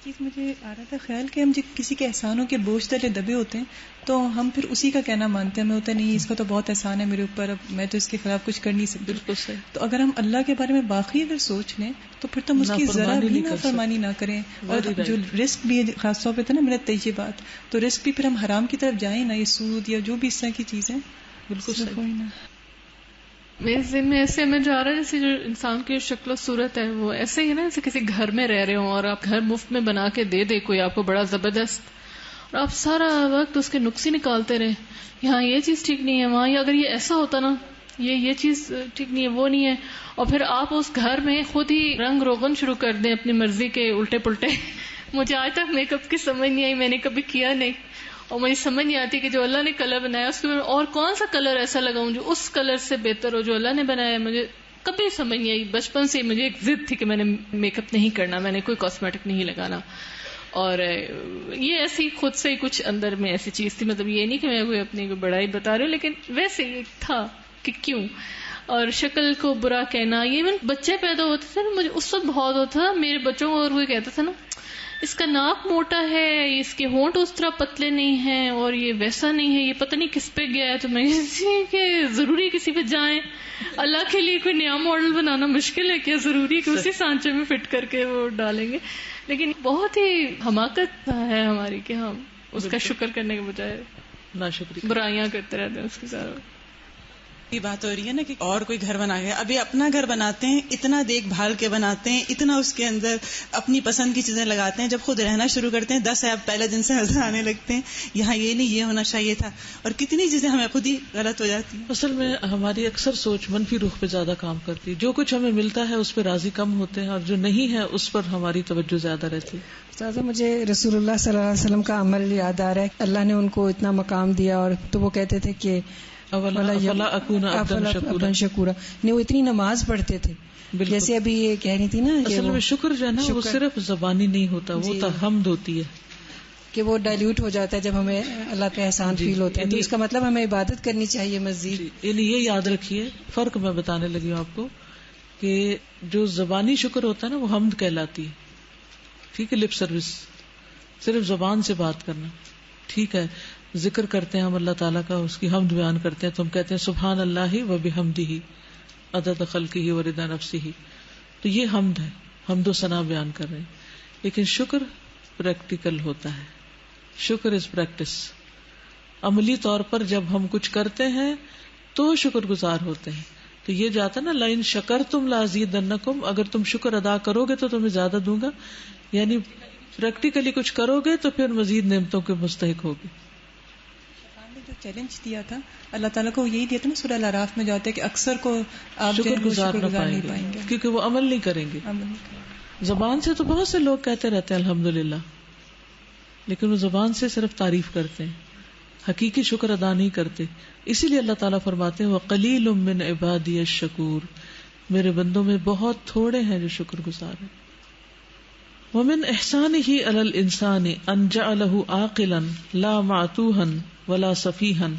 چیز مجھے آ رہا تھا خیال کہ ہم جب کسی کے احسانوں کے بوجھ تلے دبے ہوتے ہیں تو ہم پھر اسی کا کہنا مانتے ہیں، ہمیں ہوتا نہیں اس کا تو بہت احسان ہے میرے اوپر، اب میں تو اس کے خلاف کچھ کر نہیں سکتی. بالکل صحیح. تو اگر ہم اللہ کے بارے میں باقی اگر سوچ لیں تو پھر تو ہم اس کی ذرا بھی نافرمانی نہ کریں. اور جو رزق بھی خاص طور پہ تھا نا میرا طیبات، تو رزق بھی پھر ہم حرام کی طرف جائیں نہ، یہ سود یا جو بھی اس طرح کی چیزیں. بالکل صحیح. میرے ذہن میں ایسے میں جو آ رہا ہے جیسے جو انسان کی شکل و صورت ہے وہ ایسے ہی نا، جیسے کسی گھر میں رہ رہے ہوں اور آپ گھر مفت میں بنا کے دے کوئی آپ کو بڑا زبردست، اور آپ سارا وقت اس کے نقص ہی نکالتے رہے، یہاں یہ چیز ٹھیک نہیں ہے، وہاں یہ اگر یہ ایسا ہوتا نا، یہ چیز ٹھیک نہیں ہے، وہ نہیں ہے، اور پھر آپ اس گھر میں خود ہی رنگ روغن شروع کر دیں اپنی مرضی کے الٹے پلٹے. مجھے آج تک میک اپ کی سمجھ نہیں آئی، میں نے کبھی کیا نہیں، اور مجھے سمجھ نہیں آتی کہ جو اللہ نے کلر بنایا اس کے اور کون سا کلر ایسا لگاؤں جو اس کلر سے بہتر ہو جو اللہ نے بنایا. مجھے کبھی سمجھ نہیں آئی، بچپن سے مجھے ایک ضد تھی کہ میں نے میک اپ نہیں کرنا، میں نے کوئی کاسمیٹک نہیں لگانا، اور یہ ایسی خود سے ہی کچھ اندر میں ایسی چیز تھی. مطلب یہ نہیں کہ میں کوئی اپنی کوئی بڑائی بتا رہی ہوں، لیکن ویسے ہی تھا کہ کیوں. اور شکل کو برا کہنا، یہ بچے پیدا ہوتے تھے نا، مجھے اس وقت بہت ہوتا تھا میرے بچوں کو، اور وہ کہتا تھا نا اس کا ناک موٹا ہے، اس کے ہونٹ اس طرح پتلے نہیں ہیں، اور یہ ویسا نہیں ہے، یہ پتہ نہیں کس پہ گیا ہے. تو میں کہ ضروری کسی پہ جائیں؟ اللہ کے لیے کوئی نیا ماڈل بنانا مشکل ہے کیا؟ ضروری کہ اسی سانچے میں فٹ کر کے وہ ڈالیں گے. لیکن بہت ہی حماقت ہے ہماری کہ ہم اس کا شکر کرنے کے بجائے ناشکری برائیاں کرتے رہتے ہیں اس کے ساتھ. یہ بات ہو رہی ہے نا کہ اور کوئی گھر بنا گیا، ابھی اپنا گھر بناتے ہیں، اتنا دیکھ بھال کے بناتے ہیں، اتنا اس کے اندر اپنی پسند کی چیزیں لگاتے ہیں، جب خود رہنا شروع کرتے ہیں 10 ایپ پہلے دن سے نظر آنے لگتے ہیں، یہاں یہ نہیں، یہ ہونا چاہیے تھا، اور کتنی چیزیں ہمیں خود ہی غلط ہو جاتی ہیں. اصل میں ہماری اکثر سوچ منفی رخ پہ زیادہ کام کرتی ہے، جو کچھ ہمیں ملتا ہے اس پہ راضی کم ہوتے ہیں، اور جو نہیں ہے اس پر ہماری توجہ زیادہ رہتی ہے. استاذہ مجھے رسول اللہ صلی اللہ علیہ وسلم کا عمل یاد آ رہا ہے، اللہ نے ان کو اتنا مقام دیا، اور تو وہ کہتے تھے کہ شکورا نہیں، وہ اتنی نماز پڑھتے تھے. جیسے ابھی یہ کہہ رہی تھی نا، اصل میں شکر جو ہے نا وہ صرف زبانی نہیں ہوتا، وہ حمد ہوتی ہے کہ وہ ڈائلیوٹ ہو جاتا ہے جب ہمیں اللہ کا احسان فیل ہوتا ہے. تو اس کا مطلب ہمیں عبادت کرنی چاہیے مزید. یعنی یہ یاد رکھیے، فرق میں بتانے لگی ہوں آپ کو کہ جو زبانی شکر ہوتا ہے نا وہ حمد کہلاتی ہے. ٹھیک ہے، لپ سروس، صرف زبان سے بات کرنا، ٹھیک ہے، ذکر کرتے ہیں ہم اللہ تعالیٰ کا، اس کی حمد بیان کرتے ہیں، تو ہم کہتے ہیں سبحان اللہ و بحمدہ عدد خلقہ و رضا نفسہ، تو یہ حمد ہے، حمد و ثنا بیان کر رہے ہیں. لیکن شکر پریکٹیکل ہوتا ہے، شکر از پریکٹس. عملی طور پر جب ہم کچھ کرتے ہیں تو شکر گزار ہوتے ہیں، تو یہ جاتا نا لئن شکرتم لازیدنکم، اگر تم شکر ادا کرو گے تو تمہیں زیادہ دوں گا، یعنی پریکٹیکلی کچھ کرو گے تو پھر مزید نعمتوں کے مستحق ہوگے. جو چیلنج دیا تھا اللہ تعالیٰ کو یہی دیا تھا نا سورہ الاعراف میں جاتا ہے کہ اکثر کو آپ شکر گزار نہ پائیں گے کیونکہ وہ عمل نہیں کریں گے. زبان سے تو بہت سے لوگ کہتے رہتے ہیں الحمدللہ، لیکن وہ زبان سے صرف تعریف کرتے ہیں، حقیقی شکر ادا نہیں کرتے. اسی لیے اللہ تعالیٰ فرماتے ہیں وَقَلِيلٌ مِّنْ عِبَادِيَ الشَّكُورُ، میرے بندوں میں بہت تھوڑے ہیں جو شکر گزار ہیں. وَمِنْ إِحْسَانِهِ عَلَى الْإِنسَانِ أَنْ جَعَلَهُ عَاقِلًا لَا مَعْتُوهًا وَلَا سَفِيهًا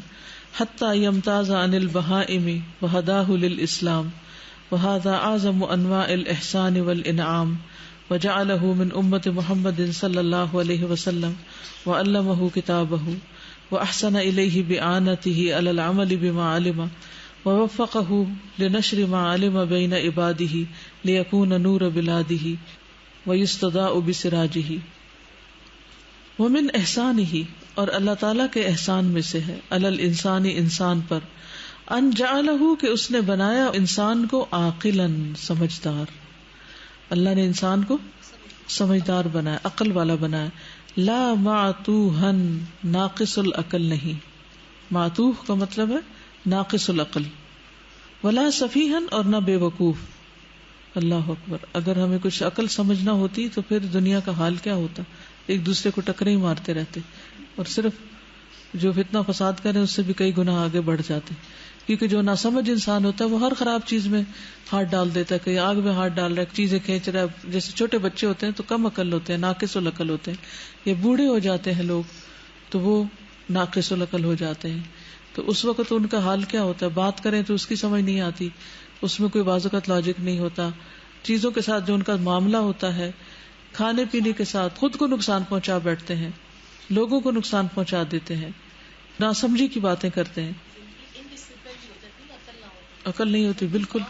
حَتَّى يَمْتَازَ عَنِ الْبَهَائِمِ وَهَدَاهُ لِلْإِسْلَامِ، وَهَذَا أَعْظَمُ أَنْوَاعِ الْإِحْسَانِ وَالْإِنْعَامِ، وَجَعَلَهُ مِنْ أُمَّةِ مُحَمَّدٍ صَلَّى اللَّهُ عَلَيْهِ وَسَلَّمَ وَعَلَّمَهُ كِتَابَهُ وَأَحْسَنَ إِلَيْهِ بِإِعَانَتِهِ عَلَى الْعَمَلِ بِمَا عَلِمَ وَوَفَّقَهُ لِنَشْرِ مَا عَلِمَ بَيْنَ عِبَادِهِ لِيَكُونَ نُورَ بِلَادِهِ وَيُسْتَضَاءُ بِسِرَاجِهِ. وَمِنْ إِحْسَانِهِ، اور اللہ تعالیٰ کے احسان میں سے ہے، عَلَى الْإِنسَانِ انسان پر، أَنْ جَعَلَهُ کہ اس نے بنایا انسان کو عاقلاً سمجھدار. اللہ نے انسان کو سمجھدار بنایا، عقل والا بنایا. لا معتوہن، ناقص العقل نہیں، معتوہ کا مطلب ہے ناقص العقل. ولا سفیہن، اور نہ بے وقوف. اللہ اکبر، اگر ہمیں کچھ عقل سمجھنا ہوتی تو پھر دنیا کا حال کیا ہوتا، ایک دوسرے کو ٹکرے ہی مارتے رہتے، اور صرف جو فتنہ فساد کریں اس سے بھی کئی گناہ آگے بڑھ جاتے. کیونکہ جو ناسمجھ انسان ہوتا ہے وہ ہر خراب چیز میں ہاتھ ڈال دیتا ہے، کہیں آگ میں ہاتھ ڈال رہا ہے، چیزیں کھینچ رہا ہے. جیسے چھوٹے بچے ہوتے ہیں تو کم عقل ہوتے ہیں، ناقص العقل ہوتے ہیں، یا بوڑھے ہو جاتے ہیں لوگ تو وہ ناقص العقل ہو جاتے ہیں. تو اس وقت ان کا حال کیا ہوتا ہے، بات کریں تو اس کی سمجھ نہیں آتی، اس میں کوئی بعض اوقات لاجک نہیں ہوتا. چیزوں کے ساتھ جو ان کا معاملہ ہوتا ہے، کھانے پینے کے ساتھ خود کو نقصان پہنچا بیٹھتے ہیں، لوگوں کو نقصان پہنچا دیتے ہیں، ناسمجھی کی باتیں کرتے ہیں. عقل نہیں ہوتی، بالکل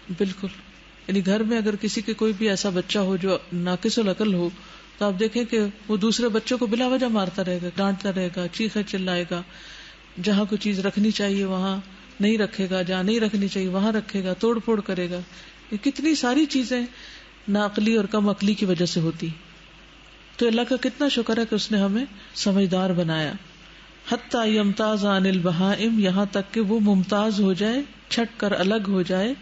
بالکل. یعنی گھر میں اگر کسی کے کوئی بھی ایسا بچہ ہو جو ناقص العقل ہو تو آپ دیکھیں کہ وہ دوسرے بچوں کو بلا وجہ مارتا رہے گا، ڈانٹتا رہے گا، چیخے چلائے گا. جہاں کوئی چیز رکھنی چاہیے وہاں نہیں رکھے گا، جہاں نہیں رکھنی چاہیے وہاں رکھے گا، توڑ پھوڑ کرے گا. یہ کتنی ساری چیزیں ناقلی اور کم عقلی کی وجہ سے ہوتی. تو اللہ کا کتنا شکر ہے کہ اس نے ہمیں سمجھدار بنایا. حتی یمتاز عن البہائم، یہاں تک کہ وہ ممتاز ہو جائے، چھٹ کر الگ ہو جائے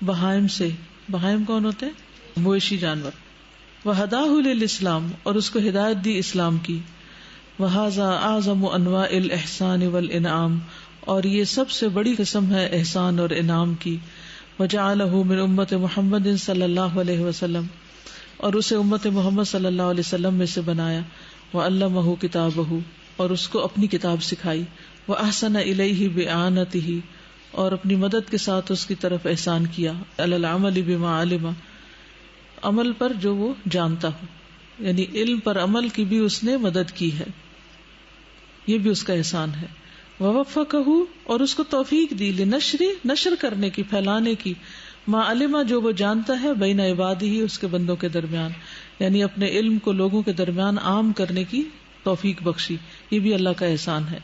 بہائم سے. بہائم کون ہوتے ہیں؟ مویشی جانور. وہداہ للاسلام، اور اس کو ہدایت دی اسلام کی. وہذا اعظم انواع الاحسان والانعام، اور یہ سب سے بڑی قسم ہے احسان اور انعام کی. وجعلہ من امت محمد صلی اللہ علیہ وسلم، اور اسے امت محمد صلی اللہ علیہ وسلم میں سے بنایا. وعلمہ کتابہ، اور اس کو اپنی کتاب سکھائی. وَأَحْسَنَ إِلَيْهِ بِإِعَانَتِهِ، اور اپنی مدد کے ساتھ اس کی طرف احسان کیا. عَلَى الْعَمَلِ بِمَا عَلِمَ، عمل پر جو وہ جانتا ہو، یعنی علم پر عمل کی بھی اس نے مدد کی ہے، یہ بھی اس کا احسان ہے. وَوَفَّقَهُ، اور اس کو توفیق دی، نشر کرنے کی، پھیلانے کی، ما علمہ جو وہ جانتا ہے، بین عبادہ اس کے بندوں کے درمیان، یعنی اپنے علم کو لوگوں کے درمیان عام کرنے کی توفیق بخشی. یہ بھی اللہ کا احسان ہے.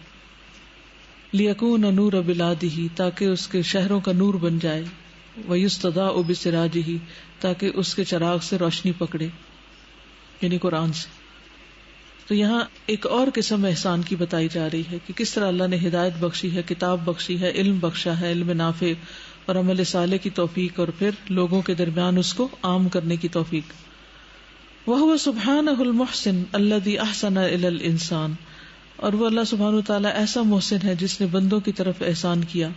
لیکون نور بلادہ، تاکہ اس کے شہروں کا نور بن جائے. ویستضاء بسراجہ، تاکہ اس کے چراغ سے روشنی پکڑے، یعنی قرآن سے. تو یہاں ایک اور قسم احسان کی بتائی جا رہی ہے کہ کس طرح اللہ نے ہدایت بخشی ہے، کتاب بخشی ہے، علم بخشا ہے، علم نافع اور عمل صالح کی توفیق، اور پھر لوگوں کے درمیان اس کو عام کرنے کی توفیق. وَهُوَ سُبْحَانَهُ الْمُحْسِنُ الَّذِي أَحْسَنَ إِلَى الْإِنسَانِ، اور وہ اللہ سبحانہ وتعالی ایسا محسن ہے جس نے بندوں کی طرف احسان کیا.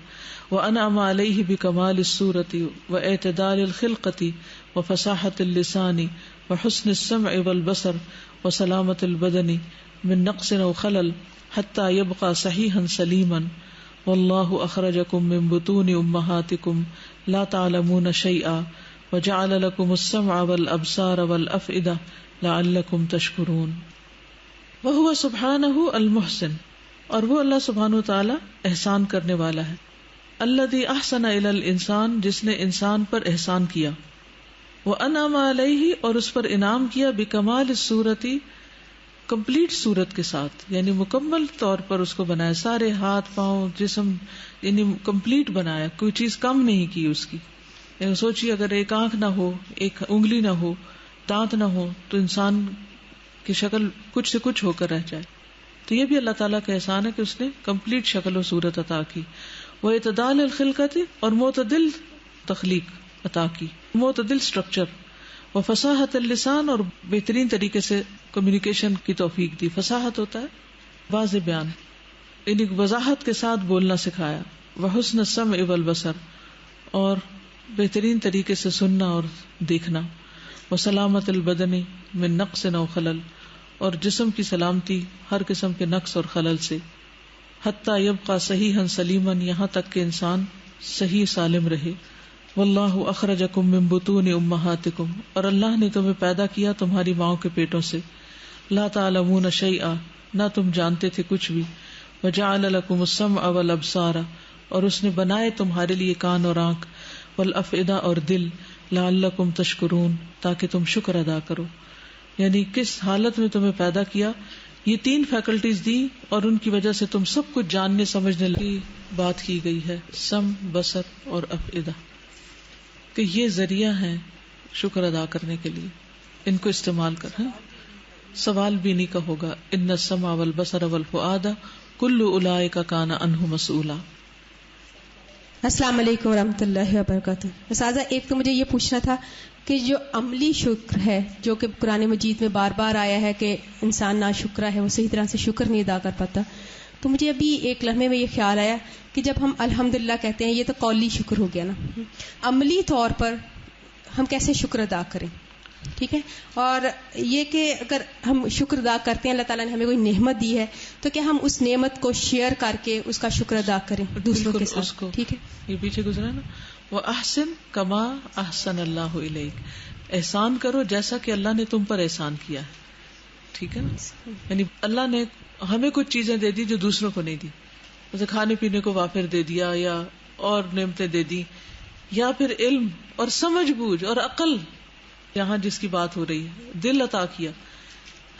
وَأَنْعَمَ عَلَيْهِ بِكَمَالِ الصُّورَةِ وَإِعْتِدَالِ الْخِلْقَةِ وَفَصَاحَةِ اللِّسَانِ وَحُسْنِ السَّمْعِ وَالْبَصَرِ وَسَلَامَةِ الْبَدَنِ مِنْ نَقْصٍ أَوْ خَلَلٍ حَتَّى يَبْقَى صَحِيحًا سَلِيمًا. وَاللَّهُ أَخْرَجَكُم مِّن بُطُونِ أُمَّهَاتِكُمْ لَا تَعْلَمُونَ شَيْئًا وَجَعَلَ لَكُمُ السَّمْعَ وَالْأَبْصَارَ وَالْأَفْئِدَةَ لَعَلَّكُمْ تَشْكُرُونَ. وَهُوَ سُبْحَانَهُ الْمُحْسِنُ، اور وہ اللہ سبحانہ وتعالی احسان کرنے والا ہے. الذي احسن الى الانسان، جس نے انسان پر احسان کیا. وانعم علیہ، اور اس پر انعام کیا. بکمال الصورت، کمپلیٹ صورت کے ساتھ، یعنی مکمل طور پر اس کو بنایا، سارے ہاتھ پاؤں جسم یعنی کمپلیٹ بنایا، کوئی چیز کم نہیں کی اس کی. یعنی سوچیے اگر ایک آنکھ نہ ہو، ایک انگلی نہ ہو، دانت نہ ہو، تو انسان کی شکل کچھ سے کچھ ہو کر رہ جائے. تو یہ بھی اللہ تعالیٰ کا احسان ہے کہ اس نے کمپلیٹ شکل و صورت عطا کی. وہ اعتدال الخلقت اور معتدل تخلیق عطا کی، معتدل اسٹرکچر. وہ فصاحت اللسان اور بہترین طریقے سے کمیونیکیشن کی توفیق دی. فصاحت ہوتا ہے واضح بیان، یعنی وضاحت کے ساتھ بولنا سکھایا. وہ حسن السمع والبصر اور بہترین طریقے سے سننا اور دیکھنا. وہ سلامت البدن من نقص او خلل اور جسم کی سلامتی ہر قسم کے نقص اور خلل سے. حتی یبقى صحیحا سلیما یہاں تک کہ انسان صحیح سالم رہے. واللہ اخرجکم من بطون امہاتکم اور اللہ نے تمہیں پیدا کیا تمہاری ماؤں کے پیٹوں سے. لا تعلمون شیئا نہ تم جانتے تھے کچھ بھی. وجعل لکم السمع والابصار اور اس نے بنائے تمہارے لیے کان اور آنکھ. والافئدہ اور دل. لعلکم تشکرون تاکہ تم شکر ادا کرو. یعنی کس حالت میں تمہیں پیدا کیا، یہ 3 فیکلٹیز دی اور ان کی وجہ سے تم سب کچھ جاننے سمجھنے کی بات کی گئی ہے. سم، بصر اور افئدہ کہ یہ ذریعہ ہیں شکر ادا کرنے کے لیے، ان کو استعمال کر. سوال بھی نہیں کا ہوگا ان السمع والبصر والفؤاد کل اولئک کان عنہ مسئولا. السلام علیکم ورحمۃ اللہ وبرکاتہ. اساتذہ ایک تو مجھے یہ پوچھنا تھا کہ جو عملی شکر ہے جو کہ قرآن مجید میں بار بار آیا ہے کہ انسان ناشکرا ہے، وہ صحیح طرح سے شکر نہیں ادا کر پاتا، تو مجھے ابھی ایک لمحے میں یہ خیال آیا کہ جب ہم الحمدللہ کہتے ہیں یہ تو قولی شکر ہو گیا نا، عملی طور پر ہم کیسے شکر ادا کریں؟ ٹھیک ہے. اور یہ کہ اگر ہم شکر ادا کرتے ہیں اللہ تعالیٰ نے ہمیں کوئی نعمت دی ہے تو کیا ہم اس نعمت کو شیئر کر کے اس کا شکر ادا کریں دوسروں کے ساتھ؟ ٹھیک ہے. یہ پیچھے گزرا نا، وہ احسن کما احسن اللہ الیک، احسان کرو جیسا کہ اللہ نے تم پر احسان کیا ہے. ٹھیک ہے نا، یعنی اللہ نے ہمیں کچھ چیزیں دے دی جو دوسروں کو نہیں دی، جیسے کھانے پینے کو وافر دے دیا یا اور نعمتیں دے دی، یا پھر علم اور سمجھ بوجھ اور عقل، یہاں جس کی بات ہو رہی ہے دل عطا کیا.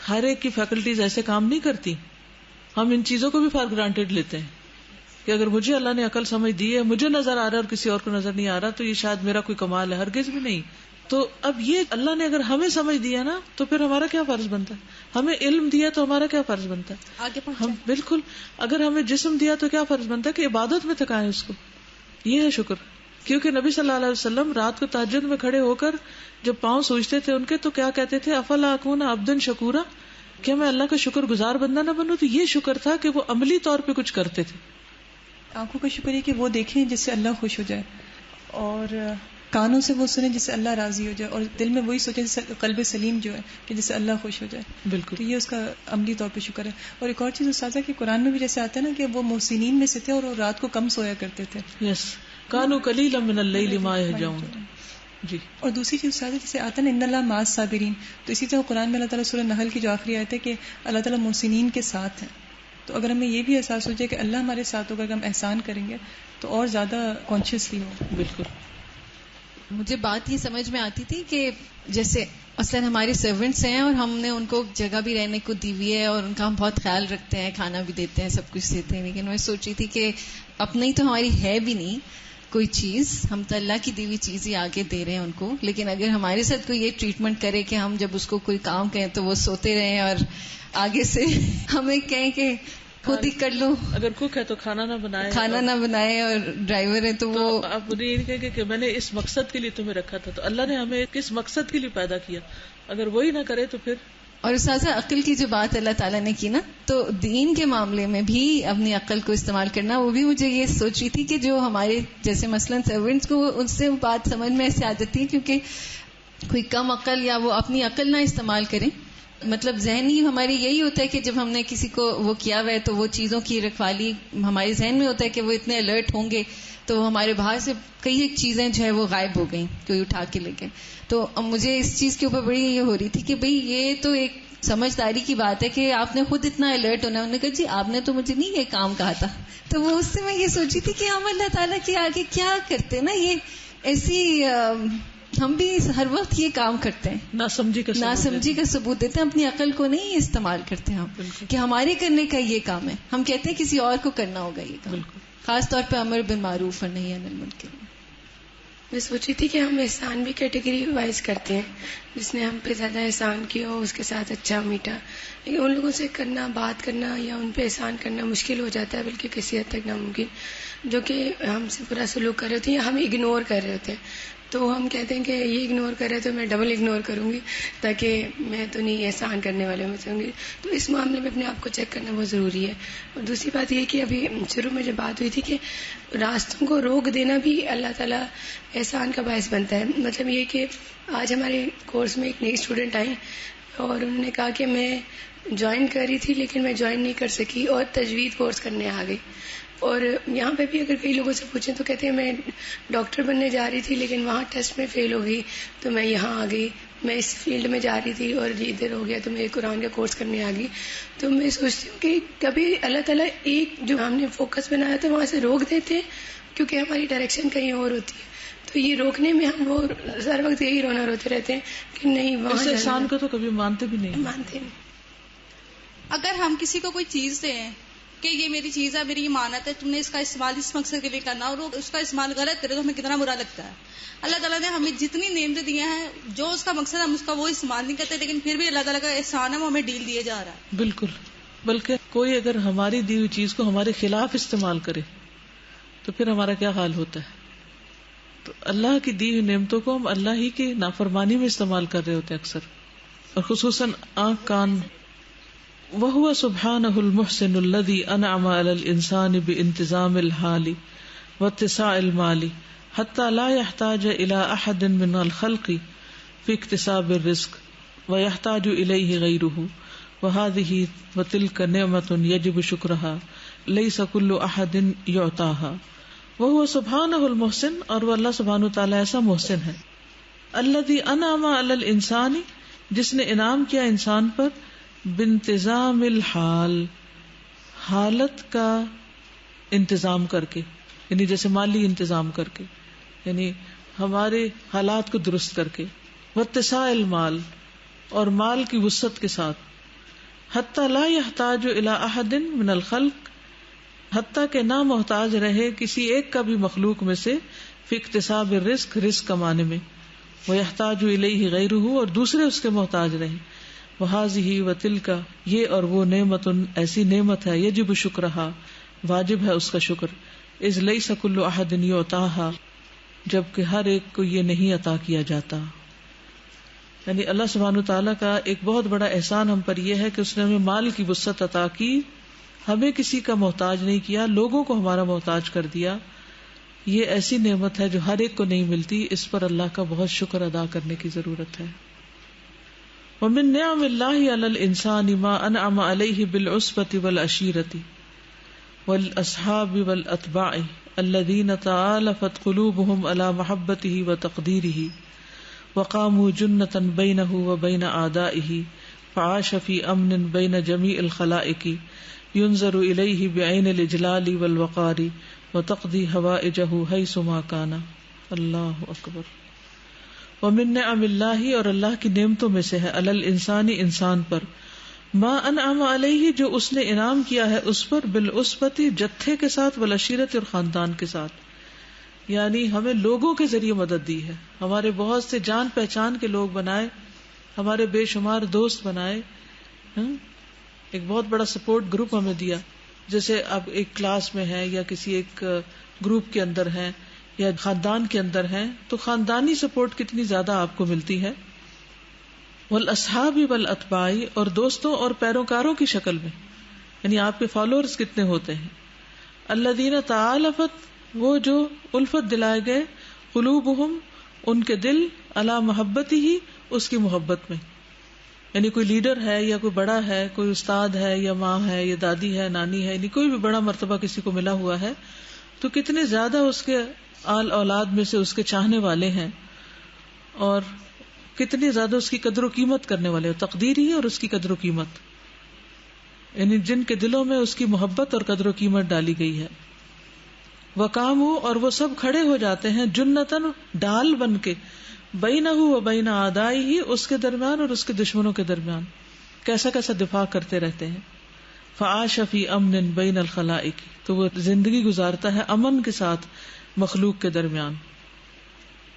ہر ایک کی فیکلٹیز ایسے کام نہیں کرتی. ہم ان چیزوں کو بھی فار گرانٹیڈ لیتے ہیں کہ اگر مجھے اللہ نے عقل سمجھ دی ہے، مجھے نظر آ رہا ہے اور کسی اور کو نظر نہیں آ رہا، تو یہ شاید میرا کوئی کمال ہے. ہرگز بھی نہیں. تو اب یہ اللہ نے اگر ہمیں سمجھ دیا نا تو پھر ہمارا کیا فرض بنتا ہے؟ ہمیں علم دیا تو ہمارا کیا فرض بنتا ہے؟ آگے ہم بالکل، اگر ہمیں جسم دیا تو کیا فرض بنتا ہے کہ عبادت میں تھکائیں اس کو. یہ ہے شکر. کیونکہ نبی صلی اللہ علیہ وسلم رات کو تہجد میں کھڑے ہو کر جب پاؤں سوچتے تھے ان کے تو کیا کہتے تھے؟ افلا اکون عبدا شکورا، کیا میں اللہ کا شکر گزار بندہ نہ بنوں؟ تو یہ شکر تھا کہ وہ عملی طور پہ کچھ کرتے تھے. آنکھوں کا شکر ہے کہ وہ دیکھیں جس سے اللہ خوش ہو جائے، اور کانوں سے وہ سنیں جس سے اللہ راضی ہو جائے، اور دل میں وہی سوچے جس سے قلب سلیم جو ہے کہ جس سے اللہ خوش ہو جائے. بالکل. تو یہ اس کا عملی طور پہ شکر ہے. اور ایک اور چیز استاذہ کہ قرآن میں بھی جیسے آتا ہے نا کہ وہ محسنین میں سے تھے اور وہ رات کو کم سویا کرتے تھے. یس، کانوا قلیلا من اللیل ما یہجعون. جی. اور دوسری چیز استاذہ جیسے آتا ہے نا ان اللہ مع الصابرین، تو اسی طرح قرآن میں اللہ تعالیٰ سورہ نحل کی جو آخری آیت ہے کہ اللہ تعالیٰ محسنین کے ساتھ ہیں. تو اگر ہمیں یہ بھی احساس ہو جائے کہ اللہ ہمارے ساتھ ہوگا، اگر ہم احسان کریں گے تو اور زیادہ کانشیسلی ہو. بالکل. مجھے بات یہ سمجھ میں آتی تھی کہ جیسے مثلاً ہمارے سرونٹس ہیں اور ہم نے ان کو جگہ بھی رہنے کو دی ہوئی ہے اور ان کا ہم بہت خیال رکھتے ہیں، کھانا بھی دیتے ہیں، سب کچھ دیتے ہیں، لیکن میں سوچی تھی کہ اپنی تو ہماری ہے بھی نہیں کوئی چیز، ہم تو اللہ کی دی ہوئی چیز ہی آگے دے رہے ہیں ان کو. لیکن اگر ہمارے ساتھ کوئی یہ ٹریٹمنٹ کرے کہ ہم جب اس کو کوئی کام کہیں تو وہ سوتے رہیں اور آگے سے ہمیں کہیں کہ خود ہی کر لو، اگر کوک ہے تو کھانا نہ بنائے اور ڈرائیور ہے تو وہ آپ یہ نہیں کہیں کہ میں نے اس مقصد کے لیے تمہیں رکھا تھا، تو اللہ نے ہمیں کس مقصد کے لیے پیدا کیا، اگر وہی نہ کرے تو پھر. اور اساتذہ عقل کی جو بات اللہ تعالیٰ نے کی نا، تو دین کے معاملے میں بھی اپنی عقل کو استعمال کرنا، وہ بھی مجھے یہ سوچ رہی تھی کہ جو ہمارے جیسے مثلاً سرونٹس کو ان سے بات سمجھ میں ایسے آ جاتی ہے کیونکہ کوئی کم عقل یا وہ اپنی عقل نہ استعمال کریں. مطلب ذہنی ہماری یہی ہوتا ہے کہ جب ہم نے کسی کو وہ کیا ہوا ہے تو وہ چیزوں کی رکھوالی ہمارے ذہن میں ہوتا ہے کہ وہ اتنے الرٹ ہوں گے تو ہمارے باہر سے کئی ایک چیزیں جو ہے وہ غائب ہو گئیں، کوئی اٹھا کے لے گئے. تو مجھے اس چیز کے اوپر بڑی یہ ہو رہی تھی کہ بھئی یہ تو ایک سمجھداری کی بات ہے کہ آپ نے خود اتنا الرٹ ہونا ہے. انہوں نے کہا جی آپ نے تو مجھے نہیں یہ کام کہا تھا. تو وہ اس سے میں یہ سوچی تھی کہ ہم اللہ تعالیٰ کے آگے کیا کرتے نا، یہ ایسی ہم بھی ہر وقت یہ کام کرتے ہیں, ناسمجھی کا ثبوت دیتے ہیں, اپنی عقل کو نہیں استعمال کرتے ہم کہ ہمارے کرنے کا یہ کام ہے. ہم کہتے ہیں کسی اور کو کرنا ہوگا یہ کام, خاص طور پہ امر بالمعروف اور نہی عن المنکر. میں سوچی تھی کہ ہم احسان بھی کیٹیگری وائز کرتے ہیں, جس نے ہم پہ زیادہ احسان کیا ہو اس کے ساتھ اچھا میٹھا, لیکن ان لوگوں سے کرنا, بات کرنا یا ان پہ احسان کرنا مشکل ہو جاتا ہے, بلکہ کسی حد تک ناممکن, جو کہ ہم سے برا سلوک کر رہے ہوتے ہیں یا ہم اگنور کر رہے ہوتے ہیں. تو ہم کہتے ہیں کہ یہ اگنور کر رہے تو میں ڈبل اگنور کروں گی تاکہ میں تو نہیں احسان کرنے والے میں سے ہوں گی. تو اس معاملے میں اپنے آپ کو چیک کرنا بہت ضروری ہے. اور دوسری بات یہ کہ ابھی شروع میں جو بات ہوئی تھی کہ راستوں کو روک دینا بھی اللہ تعالیٰ احسان کا باعث بنتا ہے. مطلب یہ کہ آج ہمارے کورس میں ایک نئی اسٹوڈنٹ آئی اور انہوں نے کہا کہ میں جوائن کر رہی تھی لیکن میں جوائن نہیں کر سکی اور تجوید کورس کرنے آ گئی. اور یہاں پہ بھی اگر کئی لوگوں سے پوچھیں تو کہتے ہیں میں ڈاکٹر بننے جا رہی تھی لیکن وہاں ٹیسٹ میں فیل ہو گئی تو میں یہاں آ گئی, میں اس فیلڈ میں جا رہی تھی اور ادھر ہو گیا تو میں قرآن کا کورس کرنے آ گئی. تو میں سوچتی ہوں کہ کبھی اللہ تعالیٰ ایک جو ہم نے فوکس بنایا تھا وہاں سے روک دیتے ہیں کیونکہ ہماری ڈائریکشن کہیں اور ہوتی ہے. تو یہ روکنے میں ہم وہ ہر وقت یہی روتے رہتے ہیں کہ نہیں وہاں احسان کو تو کبھی مانتے بھی نہیں. مانتے نہیں. اگر ہم کسی کو کوئی چیز دیں کہ یہ میری چیز ہے, میری امانت ہے, تم نے اس کا استعمال اس مقصد کے لیے کرنا, اور وہ اس کا استعمال غلط کرے تو ہمیں کتنا برا لگتا ہے. اللہ تعالیٰ نے ہمیں جتنی نعمتیں دی ہیں جو اس کا مقصد ہے ہم اس کا وہ استعمال نہیں کرتے, لیکن پھر بھی اللہ تعالیٰ کا احسان ہے وہ ہمیں ڈیل دیے جا رہا ہے. بالکل, بلکہ کوئی اگر ہماری دی ہوئی چیز کو ہمارے خلاف استعمال کرے تو پھر ہمارا کیا حال ہوتا ہے. تو اللہ کی دی ہوئی نعمتوں کو ہم اللہ ہی کی نافرمانی میں استعمال کر رہے ہوتے ہیں اکثر, اور خصوصاً آنکھ کان. وَهُوَ سُبْحَانَهُ الْمُحْسِنُ الَّذِي أَنْعَمَ عَلَى الْإِنسَانِ بِانْتِظَامِ الْحَالِ وَاتِّسَاعِ الْمَالِ حَتَّى لَا يَحْتَاجَ إِلَى أَحَدٍ مِّنَ الْخَلْقِ فِي اكْتِسَابِ الرِّزْقِ وَيَحْتَاجُ إِلَيْهِ غَيْرُهُ وَهَذِهِ وَتِلْكَ نِعْمَةٌ يَجِبُ شُكْرُهَا لَيْسَ كُلُّ أَحَدٍ يُعْطَاهَا. وَهُوَ سُبْحَانَهُ الْمُحْسِنُ, اور وہ اللہ سبحانہ وتعالی ایسا محسن ہے. الَّذِي أَنْعَمَ عَلَى الْإِنسَانِ, جس نے انعام کیا انسان پر, بانتظام الحال, حالت کا انتظام کر کے, یعنی جیسے مالی انتظام کر کے, یعنی ہمارے حالات کو درست کر کے, واتساع المال, اور مال کی وسعت کے ساتھ, حتی لا یحتاج الی احد من الخلق, حتی کہ نہ محتاج رہے کسی ایک کا بھی مخلوق میں سے, فی اکتساب الرزق, رزق کمانے میں, ویحتاج الیہ غیرہ, اور دوسرے اس کے محتاج رہے. وہذہ وتلک, یہ اور وہ نعمت, ایسی نعمت ہے, یجب شکرہا, واجب ہے اس کا شکر, اذ لیس کل احد یعطاہا, جبکہ ہر ایک کو یہ نہیں عطا کیا جاتا. یعنی اللہ سبحانہ تعالیٰ کا ایک بہت بڑا احسان ہم پر یہ ہے کہ اس نے ہمیں مال کی وسعت عطا کی, ہمیں کسی کا محتاج نہیں کیا, لوگوں کو ہمارا محتاج کر دیا. یہ ایسی نعمت ہے جو ہر ایک کو نہیں ملتی, اس پر اللہ کا بہت شکر ادا کرنے کی ضرورت ہے. ومن نعم اللہ علی الانسان ما انعم علیہ بالعصبۃ والعشیرۃ والاصحاب والاتباع الذین تآلفت قلوبهم على محبته وتقدیرہ وقاموا جنۃ بینہ وبین اعدائہ فعاش فی امن بین جمیع الخلائق ينظر الیہ بعین الاجلال والوقار وتقضی حوائجہ حیث ما کان. اللہ اکبر. ومن نعم اللہ, اور اللہ کی نعمتوں میں سے ہے, علی الانسان, انسان پر, ما انعم علیہ, جو اس نے انعام کیا ہے اس پر, بالعصبۃ, جتھے کے ساتھ, والعشیرۃ, اور خاندان کے ساتھ. یعنی ہمیں لوگوں کے ذریعے مدد دی ہے, ہمارے بہت سے جان پہچان کے لوگ بنائے, ہمارے بے شمار دوست بنائے, ایک بہت بڑا سپورٹ گروپ ہمیں دیا. جیسے اب ایک کلاس میں ہے یا کسی ایک گروپ کے اندر ہیں یا خاندان کے اندر ہیں, تو خاندانی سپورٹ کتنی زیادہ آپ کو ملتی ہے. والاصحاب والاتباع, اور دوستوں اور پیروکاروں کی شکل میں, یعنی آپ کے فالوورز کتنے ہوتے ہیں. الذین تعالفت, وہ جو الفت دلائے گئے, قلوبہم, ان کے دل, علی محبتی ہی, اس کی محبت میں. یعنی کوئی لیڈر ہے یا کوئی بڑا ہے, کوئی استاد ہے یا ماں ہے یا دادی ہے, نانی ہے, یعنی کوئی بھی بڑا مرتبہ کسی کو ملا ہوا ہے, تو کتنے زیادہ اس کے آل اولاد میں سے اس کے چاہنے والے ہیں, اور کتنی زیادہ اس کی قدر و قیمت کرنے والے, تقدیر ہی اور اس کی قدر و قیمت, یعنی جن کے دلوں میں اس کی محبت اور قدر و قیمت ڈالی گئی ہے. وقاموا اور وہ سب کھڑے ہو جاتے ہیں جنتن ڈال بن کے بینہ و بین اعدائہ اس کے درمیان اور اس کے دشمنوں کے درمیان کیسا کیسا دفاع کرتے رہتے ہیں. فعاش فی امن بین الخلائق تو وہ زندگی گزارتا ہے امن کے ساتھ مخلوق کے درمیان.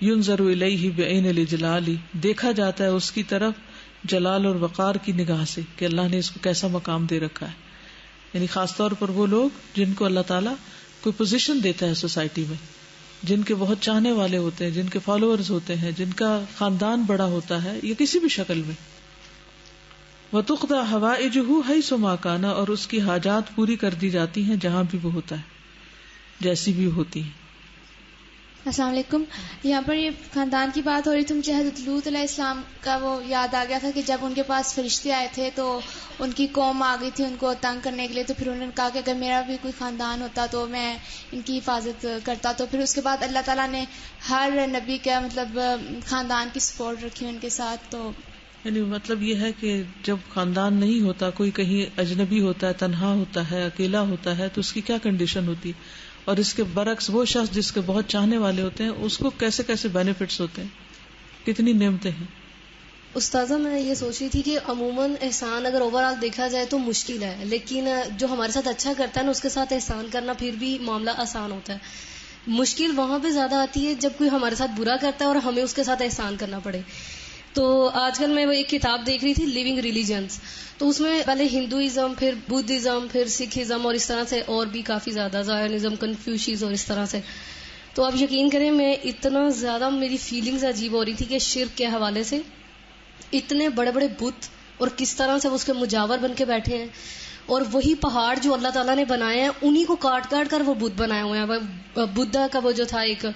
ینظر الیہ بعین الجلال دیکھا جاتا ہے اس کی طرف جلال اور وقار کی نگاہ سے کہ اللہ نے اس کو کیسا مقام دے رکھا ہے. یعنی خاص طور پر وہ لوگ جن کو اللہ تعالیٰ کوئی پوزیشن دیتا ہے سوسائٹی میں, جن کے بہت چاہنے والے ہوتے ہیں, جن کے فالوورز ہوتے ہیں, جن کا خاندان بڑا ہوتا ہے یا کسی بھی شکل میں. وَتُقْضَى حَوَائِجُهُ حَيْثُ مَا كَانَ اور اس کی حاجات پوری کر دی جاتی ہیں جہاں بھی وہ ہوتا ہے, جیسی بھی ہوتی ہیں. السلام علیکم. یہاں پر یہ خاندان کی بات ہو رہی تھی, مجھے حضرت لوط علیہ السلام کا وہ یاد آ گیا تھا کہ جب ان کے پاس فرشتے آئے تھے تو ان کی قوم آ گئی تھی ان کو تنگ کرنے کے لیے, تو پھر انہوں نے کہا کہ اگر میرا بھی کوئی خاندان ہوتا تو میں ان کی حفاظت کرتا. تو پھر اس کے بعد اللہ تعالیٰ نے ہر نبی کا مطلب خاندان کی سپورٹ رکھی ان کے ساتھ. تو یعنی مطلب یہ ہے کہ جب خاندان نہیں ہوتا, کوئی کہیں اجنبی ہوتا ہے, تنہا ہوتا ہے, اکیلا ہوتا ہے, تو اس کی کیا کنڈیشن ہوتی, اور اس کے برعکس وہ شخص جس کے بہت چاہنے والے ہوتے ہیں اس کو کیسے کیسے بینیفٹس ہوتے ہیں, کتنی نعمتیں ہیں. استاذہ میں یہ سوچ رہی تھی کہ عموماً احسان اگر اوور آل دیکھا جائے تو مشکل ہے, لیکن جو ہمارے ساتھ اچھا کرتا ہے نا اس کے ساتھ احسان کرنا پھر بھی معاملہ آسان ہوتا ہے. مشکل وہاں پہ زیادہ آتی ہے جب کوئی ہمارے ساتھ برا کرتا ہے اور ہمیں اس کے ساتھ احسان کرنا پڑے. تو آج کل میں وہ ایک کتاب دیکھ رہی تھی لیونگ ریلیجنز, تو اس میں پہلے ہندوازم, پھر بدھزم, پھر سکھزم اور اس طرح سے اور بھی کافی زیادہ زائنزم, کنفیوشیز اور اس طرح سے. تو آپ یقین کریں میں اتنا زیادہ میری فیلنگز عجیب ہو رہی تھی کہ شرک کے حوالے سے اتنے بڑے بڑے بت اور کس طرح سے وہ اس کے مجاور بن کے بیٹھے ہیں, اور وہی پہاڑ جو اللہ تعالیٰ نے بنائے ہیں انہی کو کاٹ کاٹ کر وہ بت بنائے ہوئے ہیں. بدھا کا وہ جو تھا ایک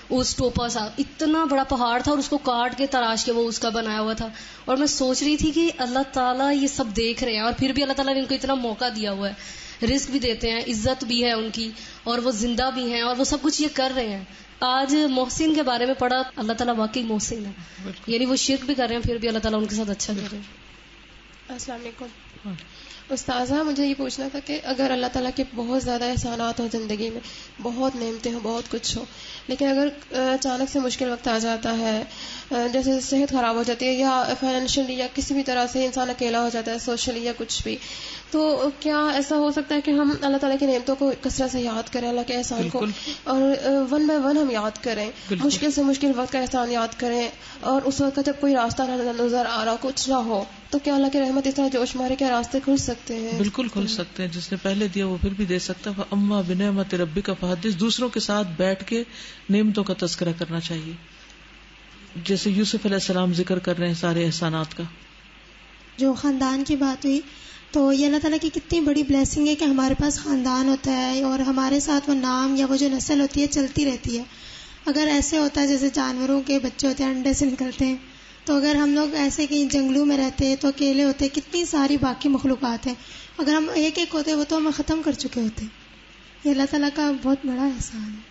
اس ٹوپا سا اتنا بڑا پہاڑ تھا اور اس کو کاٹ کے تراش کے وہ اس کا بنایا ہوا تھا. اور میں سوچ رہی تھی کہ اللہ تعالیٰ یہ سب دیکھ رہے ہیں اور پھر بھی اللہ تعالیٰ نے ان کو اتنا موقع دیا ہوا ہے, رزق بھی دیتے ہیں, عزت بھی ہے ان کی, اور وہ زندہ بھی ہیں, اور وہ سب کچھ یہ کر رہے ہیں. آج محسن کے بارے میں پڑھا, اللہ تعالیٰ واقعی محسن ہے, یعنی وہ شرک بھی کر رہے ہیں پھر بھی اللہ تعالیٰ ان کے ساتھ اچھا کر رہے ہیں. السلام علیکم. استاذہ مجھے یہ پوچھنا تھا کہ اگر اللہ تعالیٰ کے بہت زیادہ احسانات ہوں زندگی میں, بہت نعمتیں ہوں, بہت کچھ ہو, لیکن اگر اچانک سے مشکل وقت آ جاتا ہے, جیسے صحت خراب ہو جاتی ہے یا فائنینشلی یا کسی بھی طرح سے انسان اکیلا ہو جاتا ہے سوشلی یا کچھ بھی, تو کیا ایسا ہو سکتا ہے کہ ہم اللہ تعالیٰ کی نعمتوں کو کثرت سے یاد کریں, اللہ کے احسان کو, اور ون بائی ون ہم یاد کریں, مشکل سے مشکل وقت کا احسان یاد کریں, اور اس وقت جب کوئی راستہ نظر آ رہا کچھ نہ ہو تو کیا اللہ کی رحمت اس طرح جوش مارے کیا راستے کھل سکتے ہیں؟ بالکل کھل سکتے ہیں, جس نے پہلے دیا وہ پھر بھی دے سکتا ہے. اما بنعمت ربک فحدث, دوسروں کے ساتھ بیٹھ کے نعمتوں کا تذکرہ کرنا چاہیے, جیسے یوسف علیہ السلام ذکر کر رہے ہیں سارے احسانات کا. جو خاندان کی بات ہوئی تو یہ اللہ تعالیٰ کی کتنی بڑی بلیسنگ ہے کہ ہمارے پاس خاندان ہوتا ہے اور ہمارے ساتھ وہ نام یا وہ جو نسل ہوتی ہے چلتی رہتی ہے. اگر ایسے ہوتا ہے جیسے جانوروں کے بچے ہوتے ہیں انڈے سے نکلتے ہیں, تو اگر ہم لوگ ایسے کہیں جنگلوں میں رہتے تو اکیلے ہوتے, کتنی ساری باقی مخلوقات ہیں, اگر ہم ایک ایک ہوتے وہ تو ہم ختم کر چکے ہوتے. یہ اللہ تعالیٰ کا بہت بڑا احسان ہے.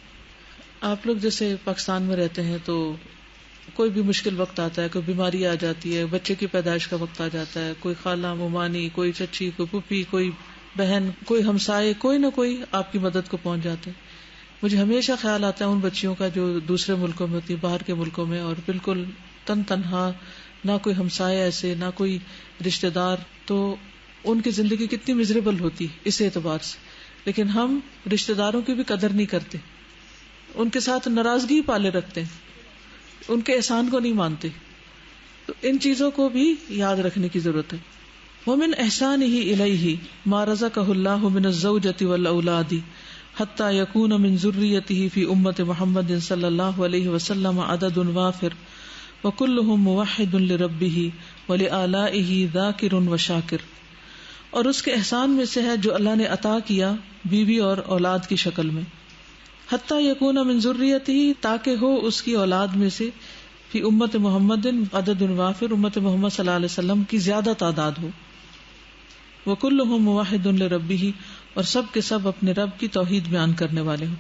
آپ لوگ جیسے پاکستان میں رہتے ہیں تو کوئی بھی مشکل وقت آتا ہے, کوئی بیماری آ جاتی ہے, بچے کی پیدائش کا وقت آ جاتا ہے, کوئی خالہ ممانی, کوئی چچی, کوئی پھوپھی, کوئی بہن, کوئی ہمسائے, کوئی نہ کوئی آپ کی مدد کو پہنچ جاتے ہیں. مجھے ہمیشہ خیال آتا ہے ان بچیوں کا جو دوسرے ملکوں میں ہوتی ہیں, باہر کے ملکوں میں, اور بالکل تنہا, نہ کوئی ہمسائے ایسے, نہ کوئی رشتے دار, تو ان کی زندگی کتنی مزریبل ہوتی اس اعتبار سے. لیکن ہم رشتے داروں کی بھی قدر نہیں کرتے, ان کے ساتھ ناراضگی پالے رکھتے ہیں, ان کے احسان کو نہیں مانتے. تو ان چیزوں کو بھی یاد رکھنے کی ضرورت ہے. ومن احسانہ الیہ ما رزقہ اللہ من الزوجۃ والاولاد حتی یکون من ذریتہ فی امت محمد صلی اللہ علیہ وسلم عدد وافر وکلہم موحد لربہ ولآلائہ ذاکر وشاکر. اور اس کے احسان میں سے ہے جو اللہ نے عطا کیا بیوی اور اولاد کی شکل میں, حتی یکون من ذریتہ, تاکہ ہو اس کی اولاد میں سے, فی امت محمد عدد وافر, امت محمد صلی اللہ علیہ وسلم کی زیادہ تعداد ہو, وکلہم موحد لربہ, اور سب کے سب اپنے رب کی توحید بیان کرنے والے ہوں,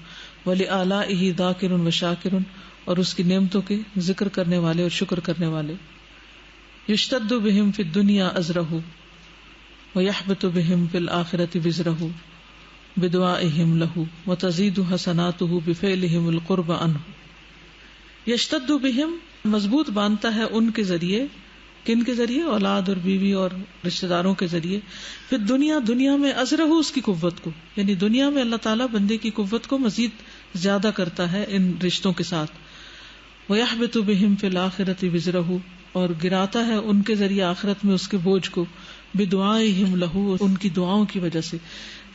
ولآلائہ ذاکر وشاکر, اور اس کی نعمتوں کے ذکر کرنے والے اور شکر کرنے والے. یشتد بہم فی الدنیا ازرہ ویحبط بہم فی الآخرۃ وزرہ, بدعائهم له وتزيد حسناته بفعلهم القرب عنه یشتد بهم مضبوط باندھتا ہے ان کے ذریعے. کن کے ذریعے؟ اولاد اور بیوی اور رشتہ داروں کے ذریعے. پھر دنیا میں ازرہ اس کی قوت کو، یعنی دنیا میں اللہ تعالیٰ بندے کی قوت کو مزید زیادہ کرتا ہے ان رشتوں کے ساتھ. وَيَحْبِطُ بِهِمْ فِي الْآخِرَةِ وِزْرَهُ اور گراتا ہے ان کے ذریعے آخرت میں اس کے بوجھ کو. بِدُعَائِهِمْ لَهُ ان کی دعاؤں کی وجہ سے.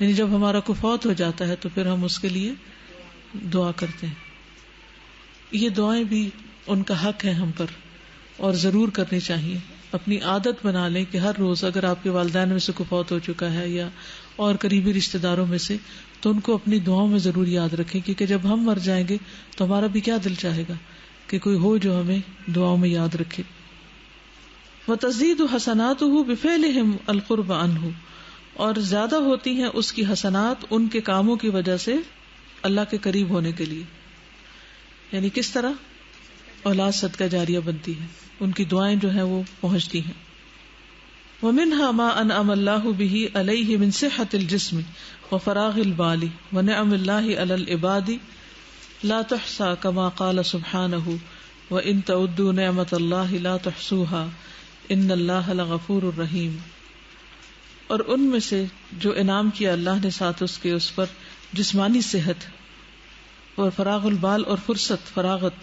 یعنی جب ہمارا کوئی فوت ہو جاتا ہے تو پھر ہم اس کے لیے دعا کرتے ہیں. یہ دعائیں بھی ان کا حق ہے ہم پر اور ضرور کرنی چاہیے. اپنی عادت بنا لیں کہ ہر روز اگر آپ کے والدین میں سے کوئی فوت ہو چکا ہے یا اور قریبی رشتہ داروں میں سے، تو ان کو اپنی دعاؤں میں ضرور یاد رکھیں، کیونکہ جب ہم مر جائیں گے تو ہمارا بھی کیا دل چاہے گا کہ کوئی ہو جو ہمیں دعاؤں میں یاد رکھے. وَتَزِيدُ حَسَنَاتُهُ بِفِعْلِهِمْ الْقُرْبَ عَنْهُ اور زیادہ ہوتی ہیں اس کی حسنات ان کے کاموں کی وجہ سے اللہ کے قریب ہونے کے لیے. یعنی کس طرح؟ اولاد صدقہ جاریہ بنتی ہے، ان کی دعائیں جو ہیں وہ پہنچتی ہیں. وَمِنْهَا مَا أَنْعَمَ اللَّهُ بِهِ عَلَيْهِ مِنْ صِحَّةِ الْجِسْمِ وَفَرَاغِ الْبَالِ وَنِعَمِ اللَّهِ عَلَى الْعِبَادِ لَا تُحْصَى كَمَا قَالَ سُبْحَانَهُ وَإِنْ تَعُدُّوا نِعْمَةَ اللَّهِ لَا تُحْصُوهَا إِنَّ اللَّهَ لَغَفُورٌ رَحِيمٌ. اور ان میں سے جو انعام کیا اللہ نے ساتھ اس کے، اس پر جسمانی صحت اور فراغ البال اور فرصت فراغت،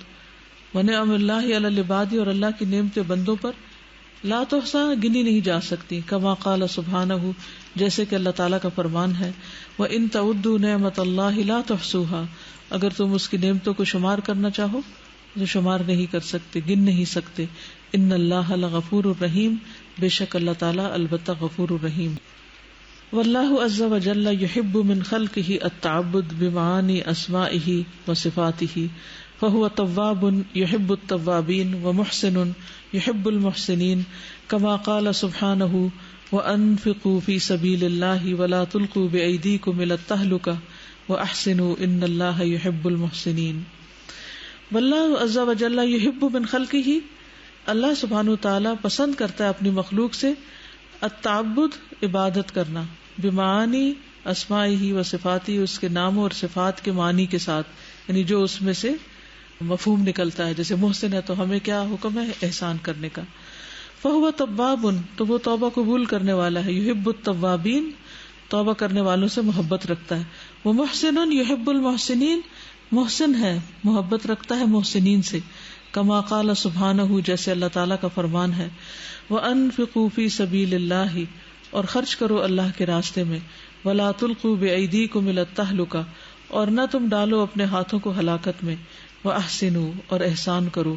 ونعم اللہ علی العباد اور اللہ کی نعمتیں بندوں پر، لا تحصا گنی نہیں جا سکتی، کما قال سبحانہ جیسے کہ اللہ تعالیٰ کا فرمان ہے، وَإِن تَعُدُّوا نِعْمَةَ اللَّهِ لَا تُحْصُوهَا اگر تم اس کی نعمتوں کو شمار کرنا چاہو تو شمار نہیں کر سکتے، گن نہیں سکتے. ان اللہ لغفور الرحیم بے شک اللہ تعالیٰ البتہ غفور الرحیم. واللہ عز وجل یحب من خلقہ التعبد بمعانی اسمائہ وصفاتہ فہو تواب یحب التوابین ومحسن یحب المحسنین کما قال سبحانہ وانفقوا فی سبیل اللہ ولا تلقوا بایدیکم الی التہلکہ واحسنوا ان اللہ یحب المحسنین. واللہ عز وجل یحب من خلقہ اللہ سبحانہ تعالیٰ پسند کرتا ہے اپنی مخلوق سے التعبد عبادت کرنا، بمعانی اسمائہ و صفاتی اس کے ناموں اور صفات کے معنی کے ساتھ، یعنی جو اس میں سے مفہوم نکلتا ہے. جیسے محسن ہے تو ہمیں کیا حکم ہے؟ احسان کرنے کا. فہو تواب تو وہ توبہ قبول کرنے والا ہے، یحب التوابین توبہ کرنے والوں سے محبت رکھتا ہے. وہ محسن یحب المحسنین محسن ہے، محبت رکھتا ہے محسنین سے. کما قال سبحانہ جیسے اللہ تعالیٰ کا فرمان ہے، وَأَنفِقُوا فِي سَبِيلِ اللَّهِ اور خرچ کرو اللہ کے راستے میں، وَلَا تُلْقُوا بِأَيْدِيكُمْ إِلَى التَّهْلُكَةِ اور نہ تم ڈالو اپنے ہاتھوں کو ہلاکت میں، وَأَحْسِنُوا اور احسان کرو،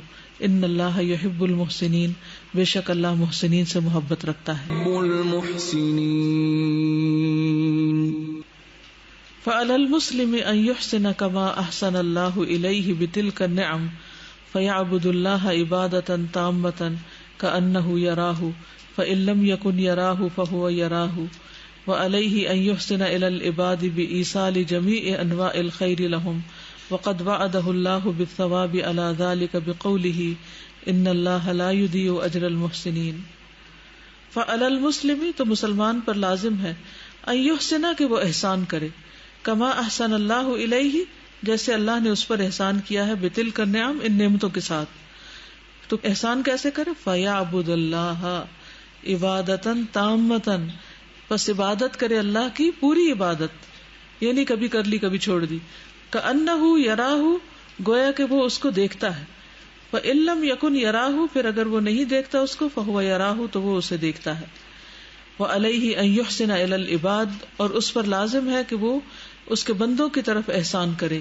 ان اللہ یحب المحسنین بے شک اللہ محسنین سے محبت رکھتا ہے. فعلی المسلم ان یحسن کما احسن اللہ الیہ بتلک النعم فیعبد اللہ عبادۃ تامۃ کأنہ یراہ فإن لم یکن یراہ فہو یراہ وعلیہ ان یحسن الی العباد بإیصال جمیع انواع الخیر لہم وقد وعدہ اللہ بالثواب علی ذلک بقولہ ان اللہ لا یضیع اجر المحسنین. فعلی المسلم تو مسلمان پر لازم ہے ان یحسن کہ وہ احسان کرے، کما احسن اللہ الیہ جیسے اللہ نے اس پر احسان کیا ہے، بتلک النعم ان نعمتوں کے ساتھ. تو احسان کیسے کرے؟ فیعبد اللہ عبادتا تامتا بس عبادت کرے اللہ کی پوری عبادت، یعنی کبھی کر لی کبھی چھوڑ دی. کأنہ یراہ گویا کہ وہ اس کو دیکھتا ہے. فإن لم یکن یراہ پھر اگر وہ نہیں دیکھتا اس کو، فہو یراہ تو وہ اسے دیکھتا ہے. وعلیہ ان یحسن الی العباد اور اس پر لازم ہے کہ وہ اس کے بندوں کی طرف احسان کرے،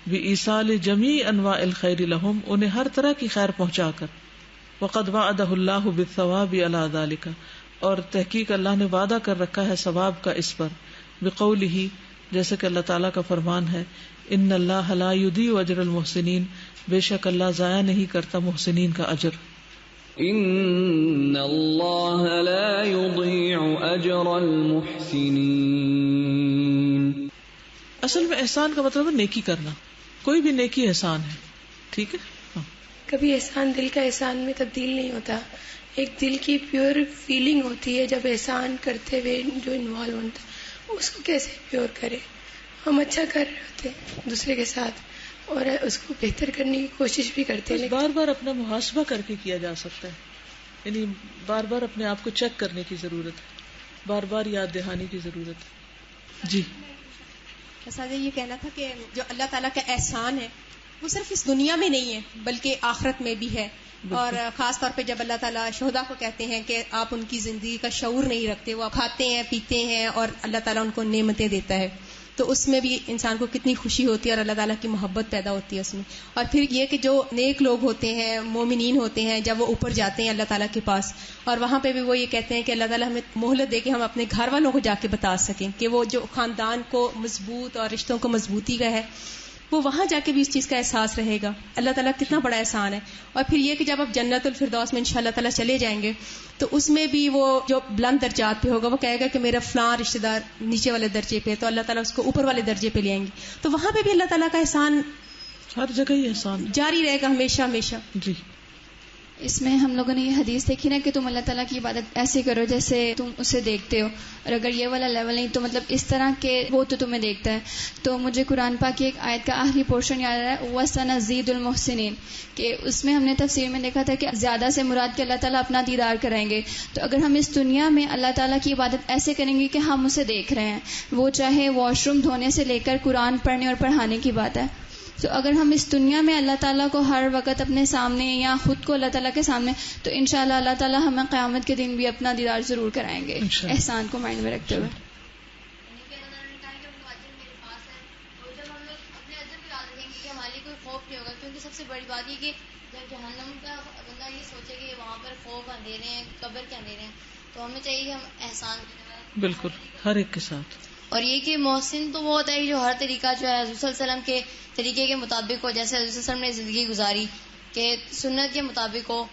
بإیصال جمیع انواع الخیر لہم انہیں ہر طرح کی خیر پہنچا کر. وقد وعدہ اللہ بالثواب علی ذلک اور تحقیق اللہ نے وعدہ کر رکھا ہے ثواب کا اس پر، بقولہ جیسے کہ اللہ تعالیٰ کا فرمان ہے، ان اللہ لا یضیع اجر المحسنین بے شک اللہ ضائع نہیں کرتا محسنین کا اجر. ان اللہ لا یضیع اجر المحسنین. اصل میں احسان کا مطلب ہے نیکی کرنا، کوئی بھی نیکی احسان ہے. ٹھیک ہے، کبھی احسان دل کا احسان میں تبدیل نہیں ہوتا، ایک دل کی پیور فیلنگ ہوتی ہے جب احسان کرتے ہوئے جو انوالو ہوتا ہے اس کو کیسے پیور کرے. ہم اچھا کر رہے ہوتے ہیں دوسرے کے ساتھ اور اس کو بہتر کرنے کی کوشش بھی کرتے ہیں. بار بار اپنا محاسبہ کر کے کیا جا سکتا ہے. یعنی بار بار اپنے آپ کو چیک کرنے کی ضرورت ہے, بار بار یاد دہانی کی ضرورت ہے. جی سادہ یہ کہنا تھا کہ جو اللہ تعالیٰ کا احسان ہے وہ صرف اس دنیا میں نہیں ہے بلکہ آخرت میں بھی ہے. اور خاص طور پہ جب اللہ تعالیٰ شہداء کو کہتے ہیں کہ آپ ان کی زندگی کا شعور نہیں رکھتے, وہ کھاتے ہیں پیتے ہیں اور اللہ تعالیٰ ان کو نعمتیں دیتا ہے, تو اس میں بھی انسان کو کتنی خوشی ہوتی ہے اور اللہ تعالیٰ کی محبت پیدا ہوتی ہے اس میں. اور پھر یہ کہ جو نیک لوگ ہوتے ہیں, مومنین ہوتے ہیں, جب وہ اوپر جاتے ہیں اللہ تعالیٰ کے پاس اور وہاں پہ بھی وہ یہ کہتے ہیں کہ اللہ تعالیٰ ہمیں مہلت دے کے ہم اپنے گھر والوں کو جا کے بتا سکیں کہ وہ جو خاندان کو مضبوط اور رشتوں کو مضبوطی کا ہے وہ وہاں جا کے بھی اس چیز کا احساس رہے گا. اللہ تعالیٰ کتنا بڑا احسان ہے. اور پھر یہ کہ جب آپ جنت الفردوس میں انشاءاللہ تعالیٰ چلے جائیں گے تو اس میں بھی وہ جو بلند درجات پہ ہوگا وہ کہے گا کہ میرا فلاں رشتہ دار نیچے والے درجے پہ, تو اللہ تعالیٰ اس کو اوپر والے درجے پہ لے آئیں گے. تو وہاں پہ بھی اللہ تعالیٰ کا احسان ہر جگہ ہی احسان جاری رہے گا ہمیشہ ہمیشہ. جی اس میں ہم لوگوں نے یہ حدیث دیکھی نا کہ تم اللہ تعالیٰ کی عبادت ایسے کرو جیسے تم اسے دیکھتے ہو, اور اگر یہ والا لیول نہیں تو مطلب اس طرح کہ وہ تو تمہیں دیکھتا ہے. تو مجھے قرآن پاک کی ایک آیت کا آخری پورشن یاد آ رہا ہے, وَسَنَزِيدُ الْمُحْسِنِينَ, کہ اس میں ہم نے تفسیر میں دیکھا تھا کہ زیادہ سے مراد کہ اللہ تعالیٰ اپنا دیدار کرائیں گے. تو اگر ہم اس دنیا میں اللہ تعالیٰ کی عبادت ایسے کریں گے کہ ہم اسے دیکھ رہے ہیں, وہ چاہے واش روم دھونے سے لے کر قرآن پڑھنے اور پڑھانے کی بات ہے, تو اگر ہم اس دنیا میں اللہ تعالیٰ کو ہر وقت اپنے سامنے یا خود کو اللہ تعالیٰ کے سامنے, تو انشاءاللہ اللہ تعالیٰ ہمیں قیامت کے دن بھی اپنا دیدار ضرور کرائیں گے احسان کو مائنڈ میں رکھتے ہوئے. خوف نہیں ہوگا, کیونکہ سب سے بڑی بات یہ کہ جب جہنم کا بندہ یہ سوچے کہ وہاں پر خوف اندھیرے ہیں, قبر کے اندھیرے ہیں, تو ہمیں چاہیے کہ ہم احسان بالکل ہر ایک کے ساتھ. اور یہ کہ محسن تو وہ ہوتا ہے جو ہر طریقہ جو ہے حضور صلی اللہ علیہ وسلم کے طریقے کے مطابق ہو, جیسے حضور صلی اللہ علیہ وسلم نے زندگی گزاری کہ سنت کے مطابق ہو,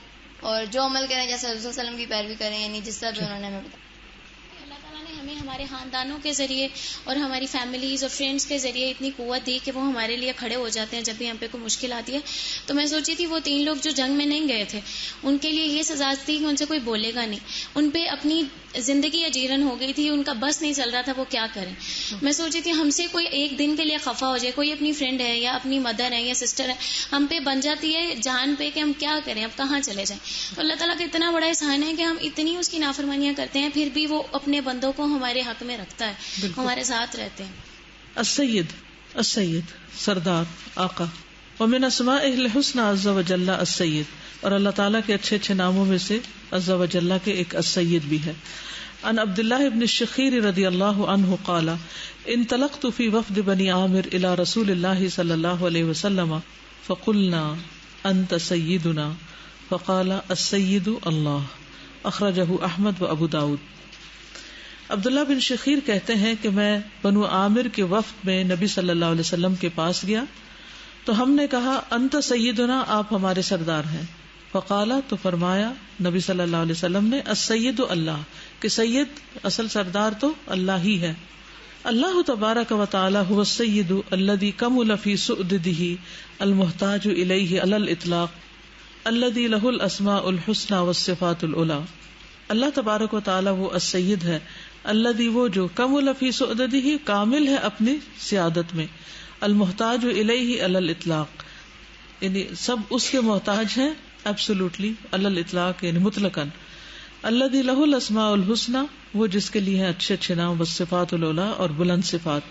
اور جو عمل کریں جیسے حضور صلی اللہ علیہ وسلم کی پیروی کریں, یعنی جس طرح بھی انہوں نے ہمیں بتایا. ہمیں ہمارے خاندانوں کے ذریعے اور ہماری فیملیز اور فرینڈس کے ذریعے اتنی قوت دی کہ وہ ہمارے لیے کھڑے ہو جاتے ہیں جب بھی ہم پہ کوئی مشکل آتی ہے. تو میں سوچی تھی وہ 3 لوگ جو جنگ میں نہیں گئے تھے ان کے لیے یہ سزا تھی کہ ان سے کوئی بولے گا نہیں, ان پہ اپنی زندگی اجیرن ہو گئی تھی, ان کا بس نہیں چل رہا تھا وہ کیا کریں. میں سوچی تھی ہم سے کوئی ایک دن کے لیے خفا ہو جائے, کوئی اپنی فرینڈ ہے یا اپنی مدر ہے یا سسٹر ہے, ہم پہ بن جاتی ہے جان پہ کہ ہم کیا کریں, اب کہاں چلے جائیں. تو اللہ تعالیٰ کا اتنا بڑا احسان ہے کہ ہم اتنی اس کی نافرمانیاں کرتے ہیں پھر بھی وہ اپنے بندوں کو ہمارے حق میں رکھتا ہے, ہمارے ساتھ رہتے ہیں. السید سردار آقا, ومن اسمائہ الحسنى عز وجل السید, اور اللہ تعالیٰ کے اچھے اچھے ناموں میں سے عز وجل کے ایک السید بھی ہے. عن عبداللہ ابن الشخیر رضی اللہ عنہ قال انطلقت فی وفد بنی عامر الى رسول اللہ صلی اللہ علیہ وسلم فقلنا انت سیدنا فقال السید اللہ, اخرجہ احمد و ابو داود. عبداللہ بن شخیر کہتے ہیں کہ میں بنو عامر کے وفد میں نبی صلی اللہ علیہ وسلم کے پاس گیا تو ہم نے کہا انت سیدنا, آپ ہمارے سردار ہیں. فقالا, تو فرمایا نبی صلی اللہ علیہ وسلم نے السید اللہ, کہ سید اصل سردار تو اللہ ہی ہے. اللہ تبارک و تعالی هو السید الذی کمل فی سؤدده المحتاج الیہ علی الاطلاق الذی له الاسماء الحسنى والصفات العلی. اللہ تبارک و تعالی وہ السید ہے, الذی وہ جو کمل فی سؤدده کامل ہے اپنی سیادت میں, المحتاج الیہ علی الاطلاق یعنی سب اس کے محتاج ہیں ایبسولوٹلی, علی الاطلاق یعنی مطلقاً. الذی لہ الاسماء الحسنى وہ جس کے لیے ہیں اچھے اچھے نام, والصفات العلی اور بلند صفات.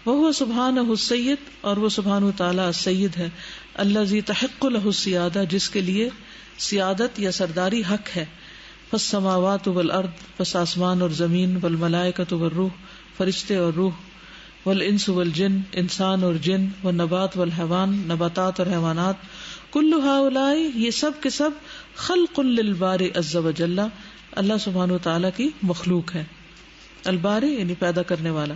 وہو سبحانہ السید, اور وہ سبحانہ تعالی السید ہے. الذی تحق لہ السیادہ جس کے لیے سیادت یا سرداری حق ہے. فالسماوات والارض پس آسمان اور زمین, والملائکۃ والروح فرشتے اور روح, والانس والجن انسان اور جن, والنبات والحیوان نباتات اور حیوانات, کل ہؤلاء یہ سب کے سب خلق للباری عز وجل اللہ سبحانہ وتعالی کی مخلوق ہے. الباری یعنی پیدا کرنے والا.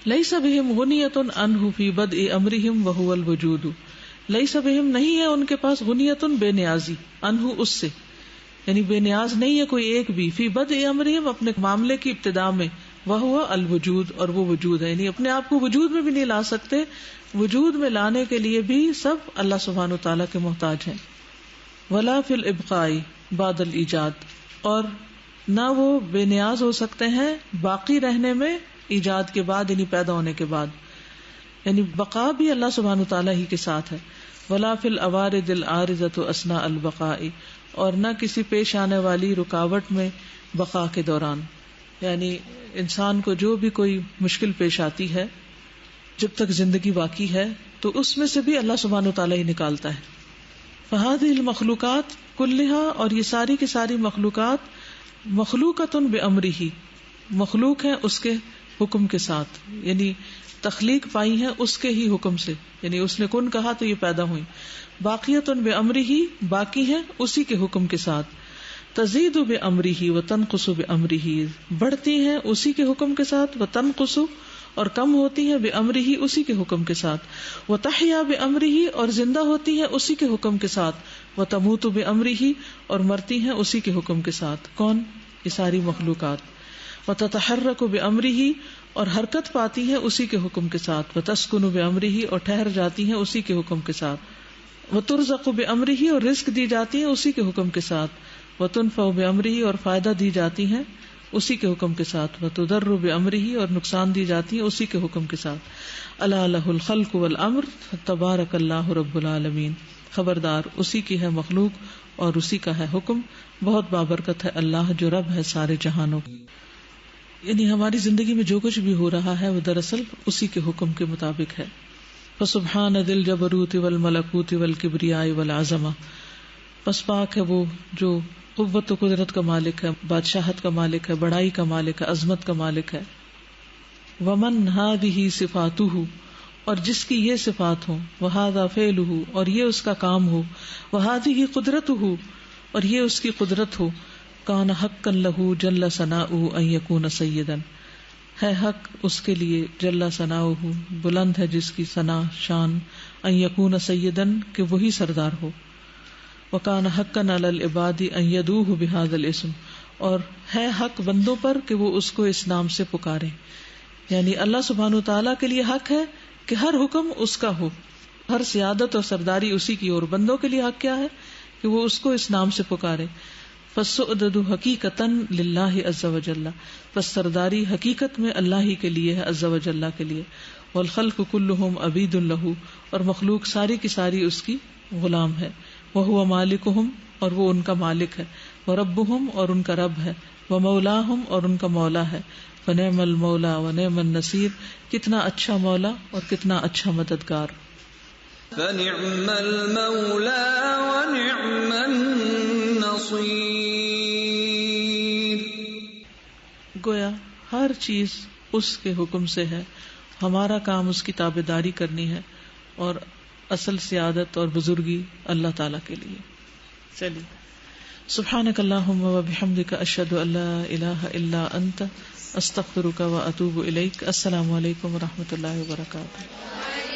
لیس بہم غنیۃ عنہ فی بدء امرہم وہو الوجود, لیس بہم نہیں ہے ان کے پاس غنیۃ بے نیازی, عنہ اس سے یعنی بے نیاز نہیں ہے کوئی ایک بھی, فی بدء امرہم اپنے معاملے کی ابتدا میں, وہو الوجود اور وہ وجود ہے, یعنی اپنے آپ کو وجود میں بھی نہیں لا سکتے, وجود میں لانے کے لیے بھی سب اللہ سبحانہ وتعالی کے محتاج ہیں. ولا فی الابقاء بعد الایجاد, اور نہ وہ بے نیاز ہو سکتے ہیں باقی رہنے میں ایجاد کے بعد یعنی پیدا ہونے کے بعد، یعنی بقا بھی اللہ سبحانہ تعالیٰ ہی کے ساتھ ہے. ولا فی العوارض العارضۃ اثناء البقاء، اور نہ کسی پیش آنے والی رکاوٹ میں بقا کے دوران، یعنی انسان کو جو بھی کوئی مشکل پیش آتی ہے جب تک زندگی باقی ہے تو اس میں سے بھی اللہ سبحانہ تعالیٰ ہی نکالتا ہے. فہذه المخلوقات کلها، اور یہ ساری کی ساری مخلوقات مخلوقۃ بامرہ، مخلوق ہیں اس کے حکم کے ساتھ، یعنی تخلیق پائی ہیں اس کے ہی حکم سے، یعنی اس نے کن کہا تو یہ پیدا ہوئی. باقیۃ بامرہ، باقی ہیں اسی کے حکم کے ساتھ. تزید بامرہ وتنقص بامرہ، بڑھتی ہیں اسی کے حکم کے ساتھ. وتنقص، اور کم ہوتی ہیں بامرہ، اسی کے حکم کے ساتھ. وتحیا بامرہ، اور زندہ ہوتی ہیں اسی کے حکم کے ساتھ. وتموت بامرہ، اور مرتی ہیں اسی کے حکم کے ساتھ. کون؟ یہ ساری مخلوقات. وتتحرک بامرہ، اور حرکت پاتی ہیں اسی کے حکم کے ساتھ. وتسکن بامرہ، اور ٹھہر جاتی ہیں اسی کے حکم کے ساتھ. وترزق بامرہ، اور رزق دی جاتی ہیں اسی کے حکم کے ساتھ. وتنفع بامرہ، اور فائدہ دی جاتی ہیں اسی کے حکم کے ساتھ. وتضر بامرہ، اور نقصان دی جاتی ہیں اسی کے حکم کے ساتھ. الا لہ الخلق والامر تبارک اللہ رب العالمین، خبردار اسی کی ہے مخلوق اور اسی کا ہے حکم، بہت بابرکت ہے اللہ جو رب ہے سارے جہانوں. یعنی ہماری زندگی میں جو کچھ بھی ہو رہا ہے وہ دراصل اسی کے حکم کے مطابق ہے. فسبحان ذی الجبروت والملکوت والکبریاء والعظمہ، پس پاک ہے وہ جو قوت و قدرت کا مالک ہے، بادشاہت کا مالک ہے، بڑائی کا مالک ہے، عظمت کا مالک ہے. ومن ہذہ صفاتہ، اور جس کی یہ صفات ہوں. وہذا فعلہ، اور یہ اس کا کام ہو. وہذہ قدرتہ، اور یہ اس کی قدرت ہو. کان حقا لہ جل ثناؤہ ان یکون سیدا، ہے حق اس کے لیے جل ثناؤہ، بلند ہے جس کی ثنا شان، ان یکون سیدا، کہ وہی سردار ہو. وکان حقا علی العباد ان یدعوہ بہذا الاسم، اور ہے حق بندوں پر کہ وہ اس کو اس نام سے پکارے. یعنی اللہ سبحانہ تعالیٰ کے لیے حق ہے کہ ہر حکم اس کا ہو، ہر سیادت اور سرداری اسی کی. اور بندوں کے لیے حق کیا ہے کہ وہ اس کو اس نام سے پکارے. فالسؤدد حقیقتاً للہ عز وجل، پس سرداری حقیقت میں اللہ ہی کے لیے ہے، عز وجل کے لیے. والخلق کلہم عبید لہ، اور مخلوق ساری کی ساری اس کی غلام ہے. وہو مالکہم، اور وہ ان کا مالک ہے. وربہم، اور ان کا رب ہے. ومولاہم، اور ان کا مولا ہے. ونعم المولا ونعم النصیر، کتنا اچھا مولا اور کتنا اچھا مددگار. فنعم المولا ونعم النصیر. گویا ہر چیز اس کے حکم سے ہے، ہمارا کام اس کی تابعداری کرنی ہے، اور اصل سیادت اور بزرگی اللہ تعالیٰ کے لیے. چلیے، سبحانک اللہم وبحمدک، اشہد ان لا الہ الا انت، استغفرک واتوب الیک. السلام علیکم ورحمۃ اللہ وبرکاتہ.